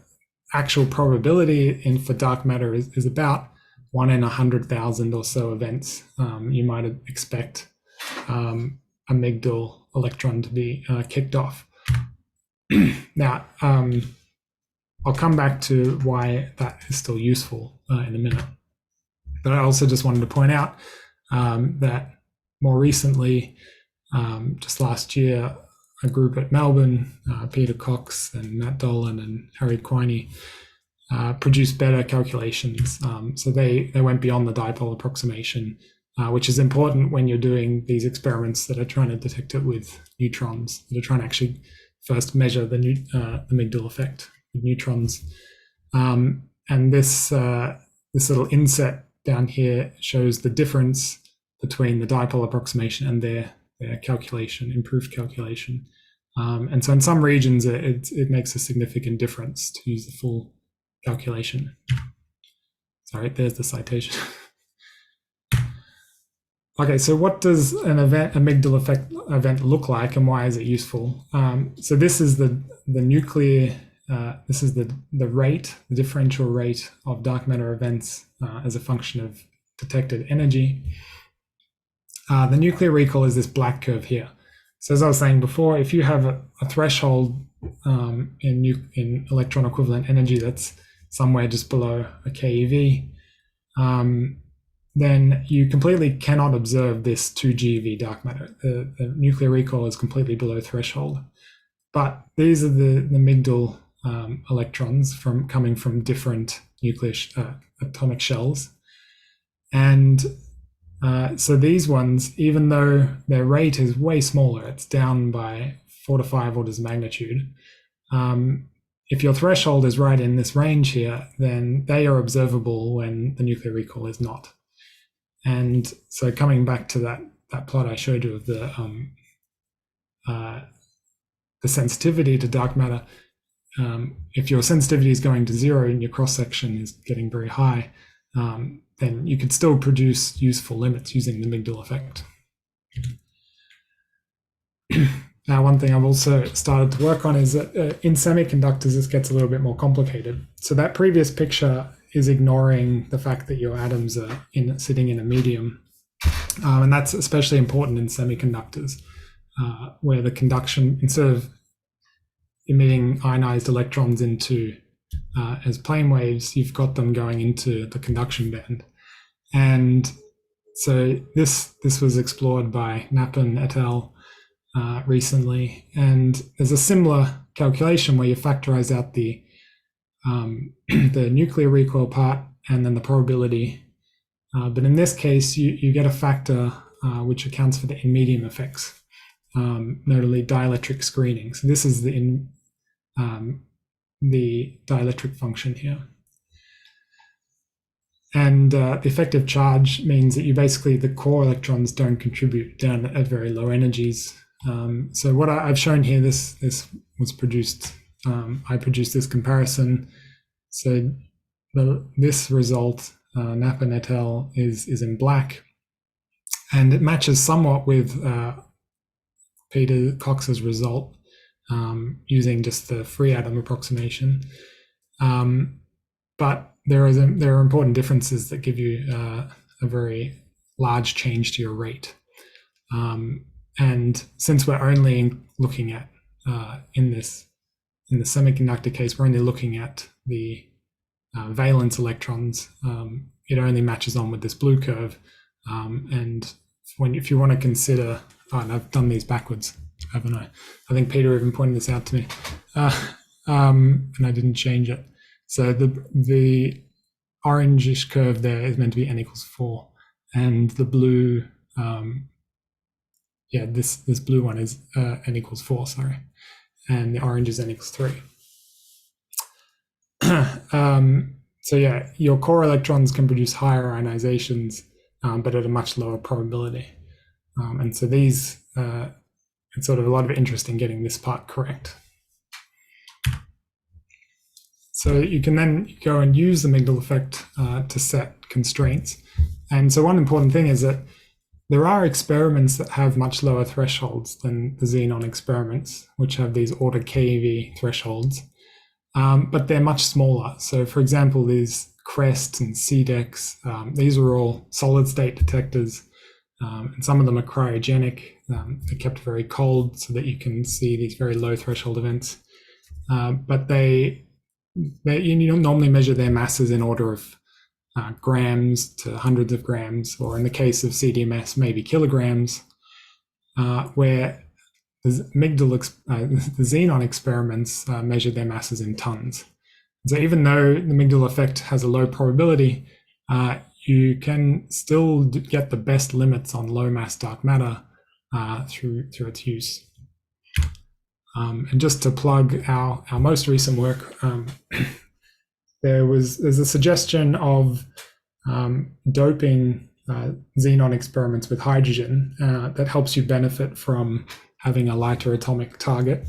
actual probability for dark matter is about 1 in 100,000 or so events you might expect amygdal electron to be kicked off. Now, I'll come back to why that is still useful in a minute. But I also just wanted to point out that more recently, just last year, a group at Melbourne, Peter Cox and Matt Dolan and Harry Quiney, produced better calculations. So they went beyond the dipole approximation, which is important when you're doing these experiments that are trying to detect it with neutrons, that are trying to actually first measure the amygdal effect with neutrons. And this little inset down here shows the difference between the dipole approximation and their calculation, improved calculation. And so in some regions, it makes a significant difference to use the full calculation. Sorry, there's the citation. Okay, so what does an amygdal effect event look like, and why is it useful? So this is the nuclear, this is the rate, the differential rate of dark matter events as a function of detected energy. The nuclear recall is this black curve here. So as I was saying before, if you have a threshold in electron equivalent energy that's somewhere just below a keV, then you completely cannot observe this 2 GeV dark matter. The nuclear recall is completely below threshold. But these are the amygdal electrons coming from different nuclear atomic shells. And so these ones, even though their rate is way smaller, it's down by 4 to 5 orders of magnitude. If your threshold is right in this range here, then they are observable when the nuclear recall is not. And so coming back to that plot I showed you of the sensitivity to dark matter, if your sensitivity is going to 0 and your cross-section is getting very high, then you could still produce useful limits using the amygdal effect. Now, one thing I've also started to work on is that in semiconductors, this gets a little bit more complicated. So that previous picture is ignoring the fact that your atoms are sitting in a medium. And that's especially important in semiconductors, where the conduction, instead of emitting ionized electrons into as plane waves, you've got them going into the conduction band. And so this was explored by Knappen et al. Recently, and there's a similar calculation where you factorize out the nuclear recoil part and then the probability. But in this case, you get a factor which accounts for the in-medium effects, notably dielectric screening. So this is the dielectric function here. And the effective charge means that the core electrons don't contribute down at very low energies. So what I've shown here, this was produced, I produced this comparison. So this result, Knappen et al. is in black, and it matches somewhat with Peter Cox's result using just the free atom approximation. But there are important differences that give you a very large change to your rate. And since we're only looking at, in the semiconductor case, we're only looking at the valence electrons, it only matches on with this blue curve. And if you want to consider, and I've done these backwards, haven't I? I think Peter even pointed this out to me, and I didn't change it. So the orangish curve there is meant to be n equals 4, and the blue, this blue one is n equals 4, sorry, and the orange is n equals 3. So yeah, your core electrons can produce higher ionizations, but at a much lower probability. And so these, it's sort of a lot of interest in getting this part correct. So you can then go and use the amygdal effect to set constraints. And so one important thing is that there are experiments that have much lower thresholds than the xenon experiments, which have these order keV thresholds, but they're much smaller. So for example, these CREST and CDEX, these are all solid state detectors. And some of them are cryogenic. They're kept very cold so that you can see these very low threshold events. But they normally measure their masses in order of grams to hundreds of grams, or in the case of CDMS, maybe kilograms, where the xenon experiments measure their masses in tons. So even though the Migdal effect has a low probability, you can still get the best limits on low mass dark matter through its use. And just to plug our most recent work, there's a suggestion of doping xenon experiments with hydrogen that helps you benefit from having a lighter atomic target.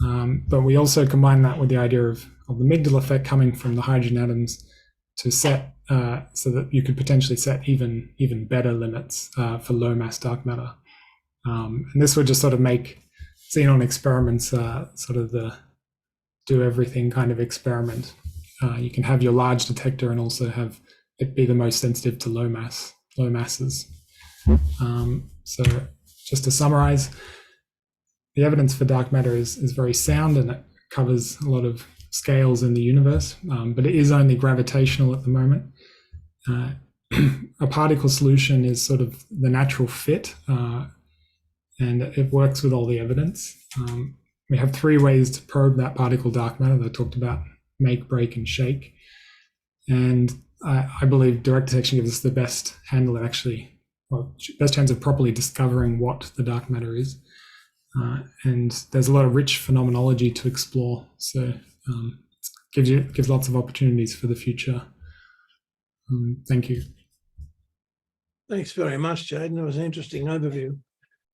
But we also combine that with the idea of the Migdal effect coming from the hydrogen atoms to set so that you could potentially set even better limits for low mass dark matter. And this would just sort of make xenon experiments sort of the do everything kind of experiment. You can have your large detector and also have it be the most sensitive to low masses. So just to summarize, the evidence for dark matter is very sound, and it covers a lot of scales in the universe, but it is only gravitational at the moment. A particle solution is sort of the natural fit, and it works with all the evidence. We have 3 ways to probe that particle dark matter that I talked about: make, break, and shake. And I believe direct detection gives us the best handle at actually, well, best chance of properly discovering what the dark matter is. And there's a lot of rich phenomenology to explore. So gives lots of opportunities for the future. Thank you. Thanks very much, Jayden. That was an interesting overview.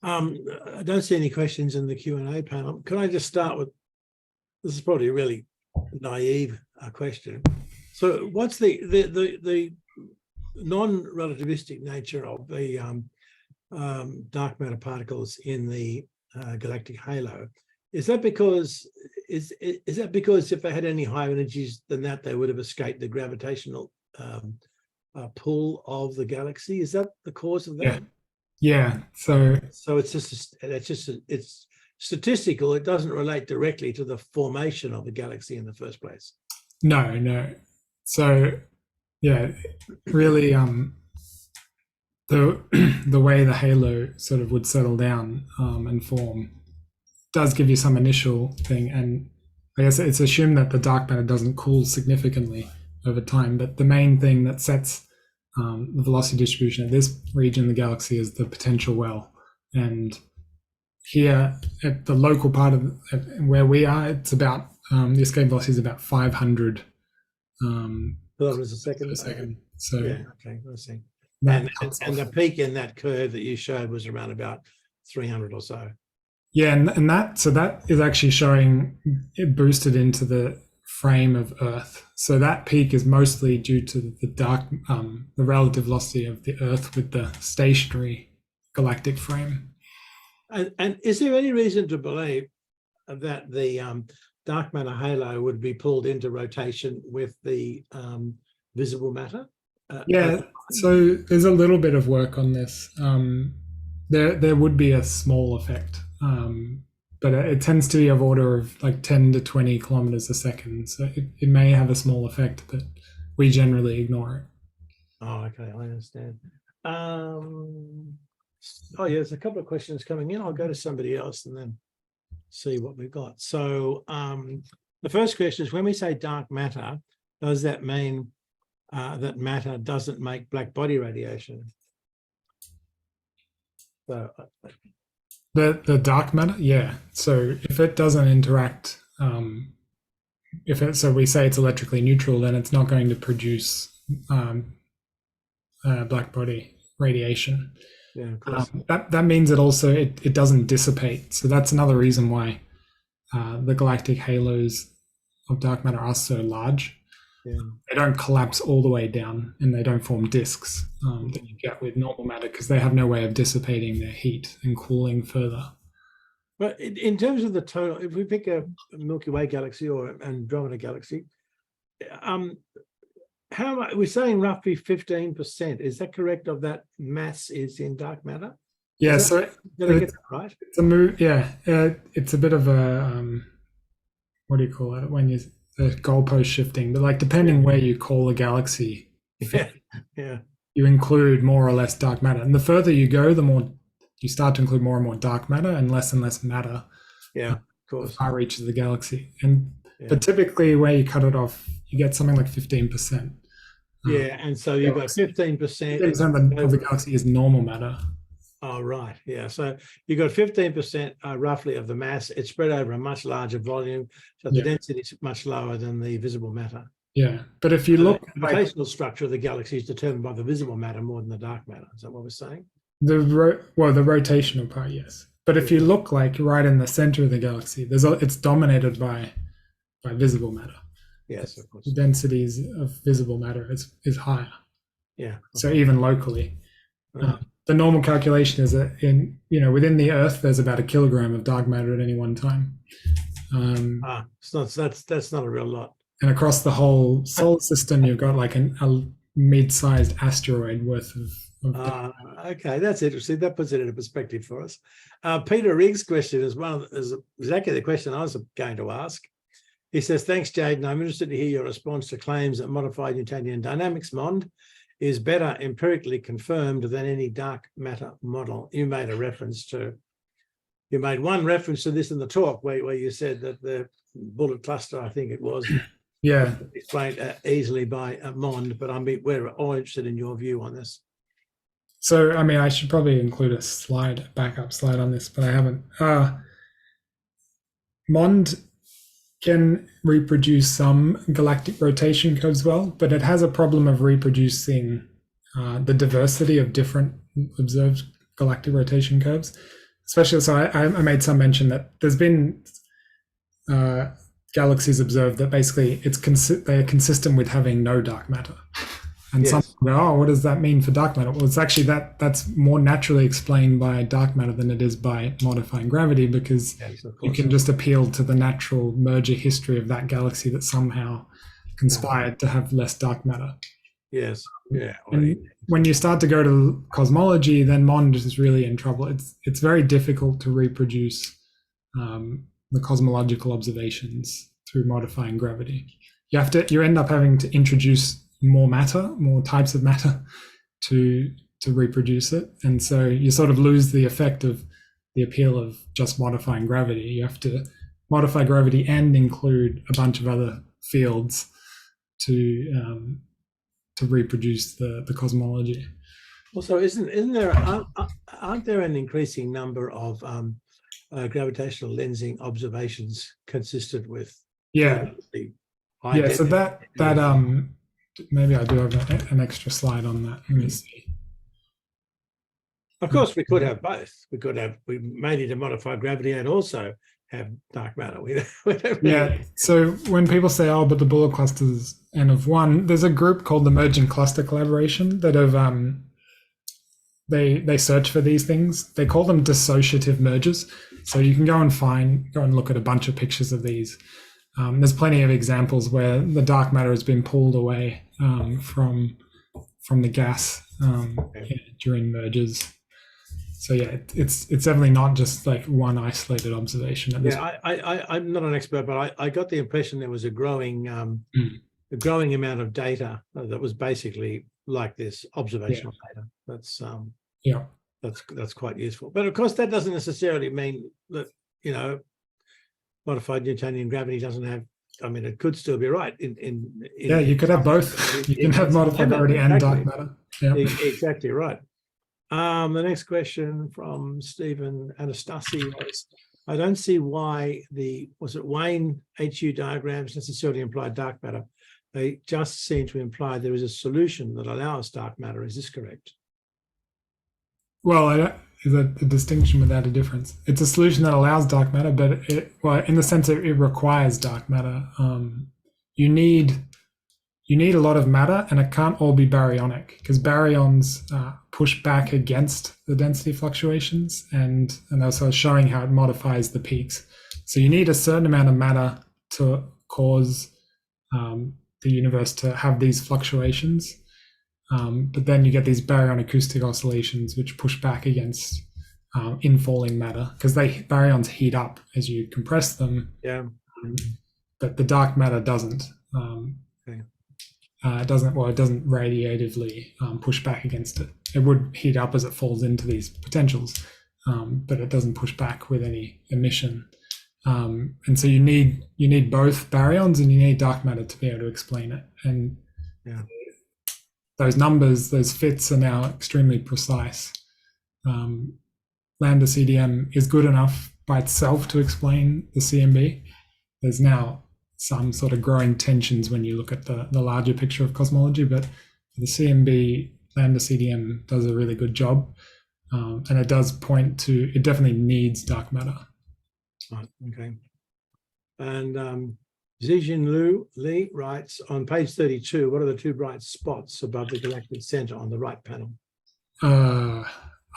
I don't see any questions in the Q&A panel. Can I just start with, this is probably a really naive question. So what's the non-relativistic nature of the dark matter particles in the galactic halo? Is that because if they had any higher energies than that, they would have escaped the gravitational pull of the galaxy? Is that the cause of that? Yeah. So it's statistical. It doesn't relate directly to the formation of the galaxy in the first place. No. So yeah, really, the way the halo sort of would settle down and form does give you some initial thing, and I guess it's assumed that the dark matter doesn't cool significantly over time. But the main thing that sets the velocity distribution at this region of the galaxy is the potential well, and here at the local part of where we are, it's about the escape velocity is about 500 kilometers a second. So yeah, okay, I see. And the peak in that curve that you showed was around about 300 or so. Yeah, and that is actually showing it boosted into the frame of Earth. So that peak is mostly due to the relative velocity of the Earth with the stationary galactic frame. And is there any reason to believe that the dark matter halo would be pulled into rotation with the visible matter? So there's a little bit of work on this. There would be a small effect, but it tends to be of order of like 10 to 20 kilometers a second. So it may have a small effect, but we generally ignore it. Oh, okay, I understand. Oh, yeah, there's a couple of questions coming in. I'll go to somebody else and then see what we've got. So the first question is, when we say dark matter, does that mean that matter doesn't make black body radiation? So, the dark matter, yeah. So if it doesn't interact, so we say it's electrically neutral, then it's not going to produce black body radiation. Yeah, of course. That means it also it doesn't dissipate. So that's another reason why the galactic halos of dark matter are so large. Yeah. They don't collapse all the way down, and they don't form disks that you get with normal matter, because they have no way of dissipating their heat and cooling further. But in terms of the total, if we pick a Milky Way galaxy or an Andromeda galaxy, how much we're saying roughly 15%. Is that correct? Of that mass is in dark matter? Yeah, Is so did I get that right? it's a move. Yeah, it's a bit of a what do you call it when you the goalpost shifting? But like depending where you call a galaxy, Yeah, yeah, you include more or less dark matter, and the further you go, the more you start to include more and more dark matter and less matter. yeah. Of The course. far reaches of the galaxy, and Yeah. but typically where you cut it off, you get something like 15%. Yeah, and so you've got 15%. 15% of the galaxy is normal matter. Oh, right. Yeah. So you've got 15% roughly of the mass. It's spread over a much larger volume. So the density is much lower than the visible matter. Yeah. But if you look, the gravitational structure of the galaxy is determined by the visible matter more than the dark matter. Is that what we're saying? the rotational part, yes. But if you look like right in the center of the galaxy, it's dominated by visible matter. Yes, of course. The densities of visible matter is higher. Yeah. So even locally. Right. The normal calculation is that within the Earth there's about 1 kilogram of dark matter at any one time. That's not a real lot. And across the whole solar system, you've got like a mid-sized asteroid worth of okay, that's interesting. That puts it into perspective for us. Peter Riggs' question is exactly the question I was going to ask. He says, "Thanks, Jayden. I'm interested to hear your response to claims that modified Newtonian dynamics, MOND, is better empirically confirmed than any dark matter model." You made one reference to this in the talk where you said that the bullet cluster, I think it was, explained easily by MOND, but we're all interested in your view on this. So, I mean, I should probably include a backup slide on this, but I haven't. MOND can reproduce some galactic rotation curves well, but it has a problem of reproducing the diversity of different observed galactic rotation curves. Especially, so I made some mention that there's been galaxies observed that basically they're consistent with having no dark matter. And some go, oh, what does that mean for dark matter? Well, it's actually that's more naturally explained by dark matter than it is by modifying gravity, because you can just appeal to the natural merger history of that galaxy that somehow conspired to have less dark matter. Yes. Yeah. And when you start to go to cosmology, then MOND is really in trouble. It's very difficult to reproduce the cosmological observations through modifying gravity. You end up having to introduce more types of matter to reproduce it, and so you sort of lose the effect of the appeal of just modifying gravity. You have to modify gravity and include a bunch of other fields to reproduce the cosmology. Also, aren't there an increasing number of gravitational lensing observations consistent with so that maybe I do have an extra slide on that. Let me see. Of course, we could have both. We may need to modify gravity and also have dark matter. So when people say, oh, but the bullet clusters N of 1, there's a group called the Merging Cluster Collaboration that have they search for these things. They call them dissociative mergers. So you can go and look at a bunch of pictures of these. There's plenty of examples where the dark matter has been pulled away from the gas during mergers. So it's definitely not just like one isolated observation. I'm not an expert, but I got the impression there was a growing amount of data that was basically like this observational data. That's quite useful. But of course, that doesn't necessarily mean that modified Newtonian gravity doesn't have. I mean, it could still be right. You could have both. You can have modified gravity and dark matter. Yeah, exactly right. The next question from Stephen Anastasi was, I don't see why Wayne HU diagrams necessarily imply dark matter. They just seem to imply there is a solution that allows dark matter. Is this correct? Well, is a distinction without a difference. It's a solution that allows dark matter, but in the sense that it requires dark matter. You need a lot of matter, and it can't all be baryonic, because baryons push back against the density fluctuations, and also showing how it modifies the peaks. So you need a certain amount of matter to cause the universe to have these fluctuations. But then you get these baryon acoustic oscillations which push back against infalling matter, because baryons heat up as you compress them. Yeah. But the dark matter doesn't. Okay. It doesn't radiatively push back against it. It would heat up as it falls into these potentials, but it doesn't push back with any emission. And so you need both baryons and you need dark matter to be able to explain it. And yeah, those numbers, those fits are now extremely precise. Lambda CDM is good enough by itself to explain the CMB. There's now some sort of growing tensions when you look at the larger picture of cosmology, but for the CMB, Lambda CDM does a really good job. And it does point to, it definitely needs dark matter. Right, okay. And Jayden Lee writes, on page 32, what are the two bright spots above the galactic center on the right panel?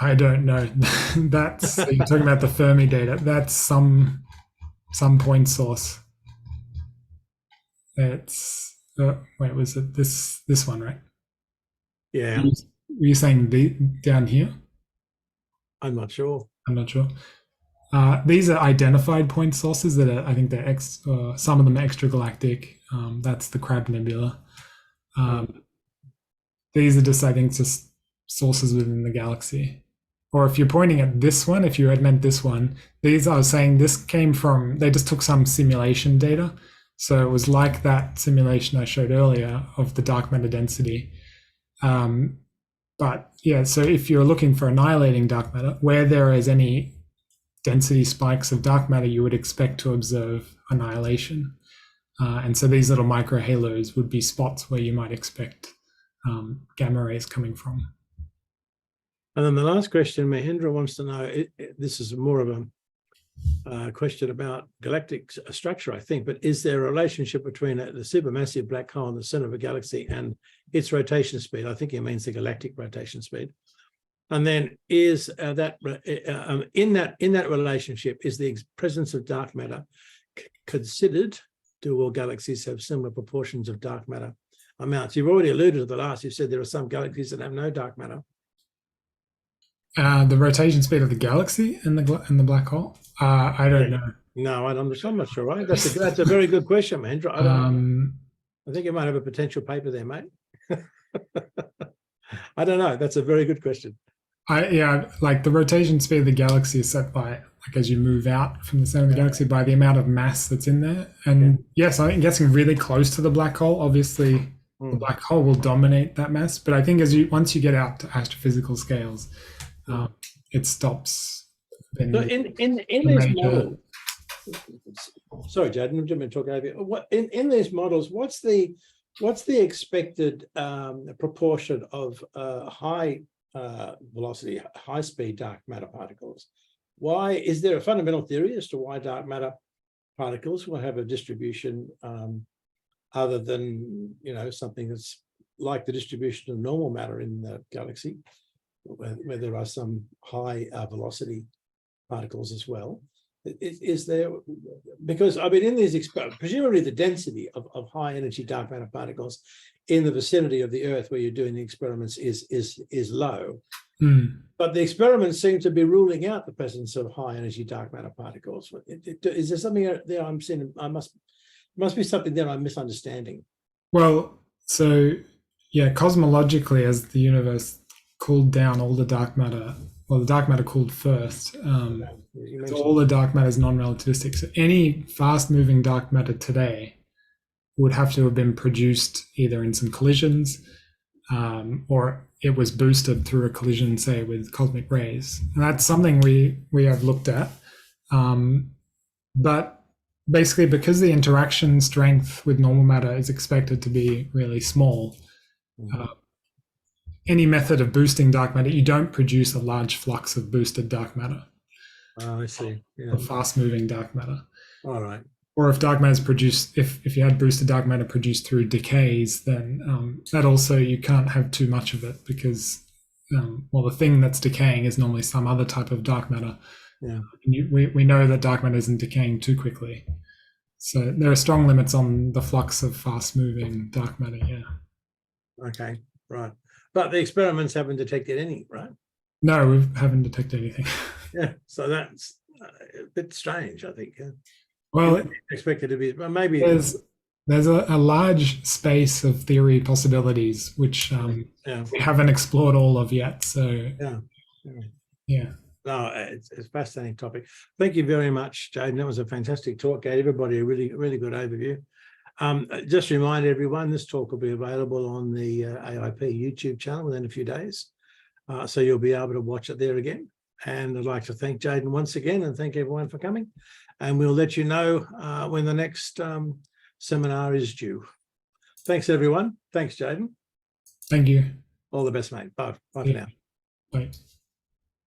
I don't know. That's, you're talking about the Fermi data. That's some point source. It's wait, was it this one, right? Yeah. Were you saying down here? I'm not sure. I'm not sure. These are identified point sources that are, I think they're some of them are extragalactic. That's the Crab Nebula. These are just, I think, just sources within the galaxy. Or if you're pointing at this one, if you had meant this one, these, I was saying this came from, they just took some simulation data. So it was like that simulation I showed earlier of the dark matter density. But yeah, so if you're looking for annihilating dark matter, where there is any density spikes of dark matter, you would expect to observe annihilation. And so these little microhalos would be spots where you might expect gamma rays coming from. And then the last question, Mahindra wants to know, this is more of a question about galactic structure, I think, but is there a relationship between the supermassive black hole in the center of a galaxy and its rotation speed? I think it means the galactic rotation speed. And then is in that relationship, is the presence of dark matter considered? Do all galaxies have similar proportions of dark matter amounts? You've already alluded to the last. You said there are some galaxies that have no dark matter. The rotation speed of the galaxy and the black hole? I don't know. No, I'm not sure. Right? That's a very good question, Mahendra. I think you might have a potential paper there, mate. I don't know. That's a very good question. Like the rotation speed of the galaxy is set by, like, as you move out from the center of the galaxy, by the amount of mass that's in there. And yes, I think getting really close to the black hole, obviously the black hole will dominate that mass. But I think once you get out to astrophysical scales, it stops. So in these models, sorry, Jayden, I'm just talking over you. In these models, what's the expected proportion of high velocity, high speed dark matter particles? Why is there a fundamental theory as to why dark matter particles will have a distribution other than, something that's like the distribution of normal matter in the galaxy, where there are some high velocity particles as well? Is there, because I mean, in these experiments, presumably the density of high energy dark matter particles in the vicinity of the Earth where you're doing the experiments is low. But the experiments seem to be ruling out the presence of high energy dark matter particles. Is there something there I'm seeing? Must be something there I'm misunderstanding. Well, so yeah, cosmologically, as the universe cooled down, all the dark matter, well, the dark matter cooled first. So all the dark matter is non-relativistic. So any fast-moving dark matter today would have to have been produced either in some collisions, or it was boosted through a collision, say, with cosmic rays. And that's something we have looked at. But basically, because the interaction strength with normal matter is expected to be really small, any method of boosting dark matter, you don't produce a large flux of boosted dark matter. Oh, I see. Yeah. Or fast-moving dark matter. All right. Or if dark matter is produced, if you had boosted dark matter produced through decays, then that also, you can't have too much of it because, the thing that's decaying is normally some other type of dark matter. Yeah. We know that dark matter isn't decaying too quickly. So there are strong limits on the flux of fast-moving dark matter. Yeah. Okay, right. But the experiments haven't detected any, right? No, we haven't detected anything. Yeah, so that's a bit strange, I think. Well, Expected to be, well, maybe. there's a large space of theory possibilities which Yeah. we haven't explored all of yet. So Yeah. yeah. No, it's a fascinating topic. Thank you very much, Jayden. That was a fantastic talk. Gave everybody a really good overview. Just remind everyone, this talk will be available on the AIP YouTube channel within a few days. So you'll be able to watch it there again. And I'd like to thank Jayden once again and thank everyone for coming. And we'll let you know when the next seminar is due. Thanks, everyone. Thanks, Jayden. Thank you. All the best, mate. Bye for now. Bye.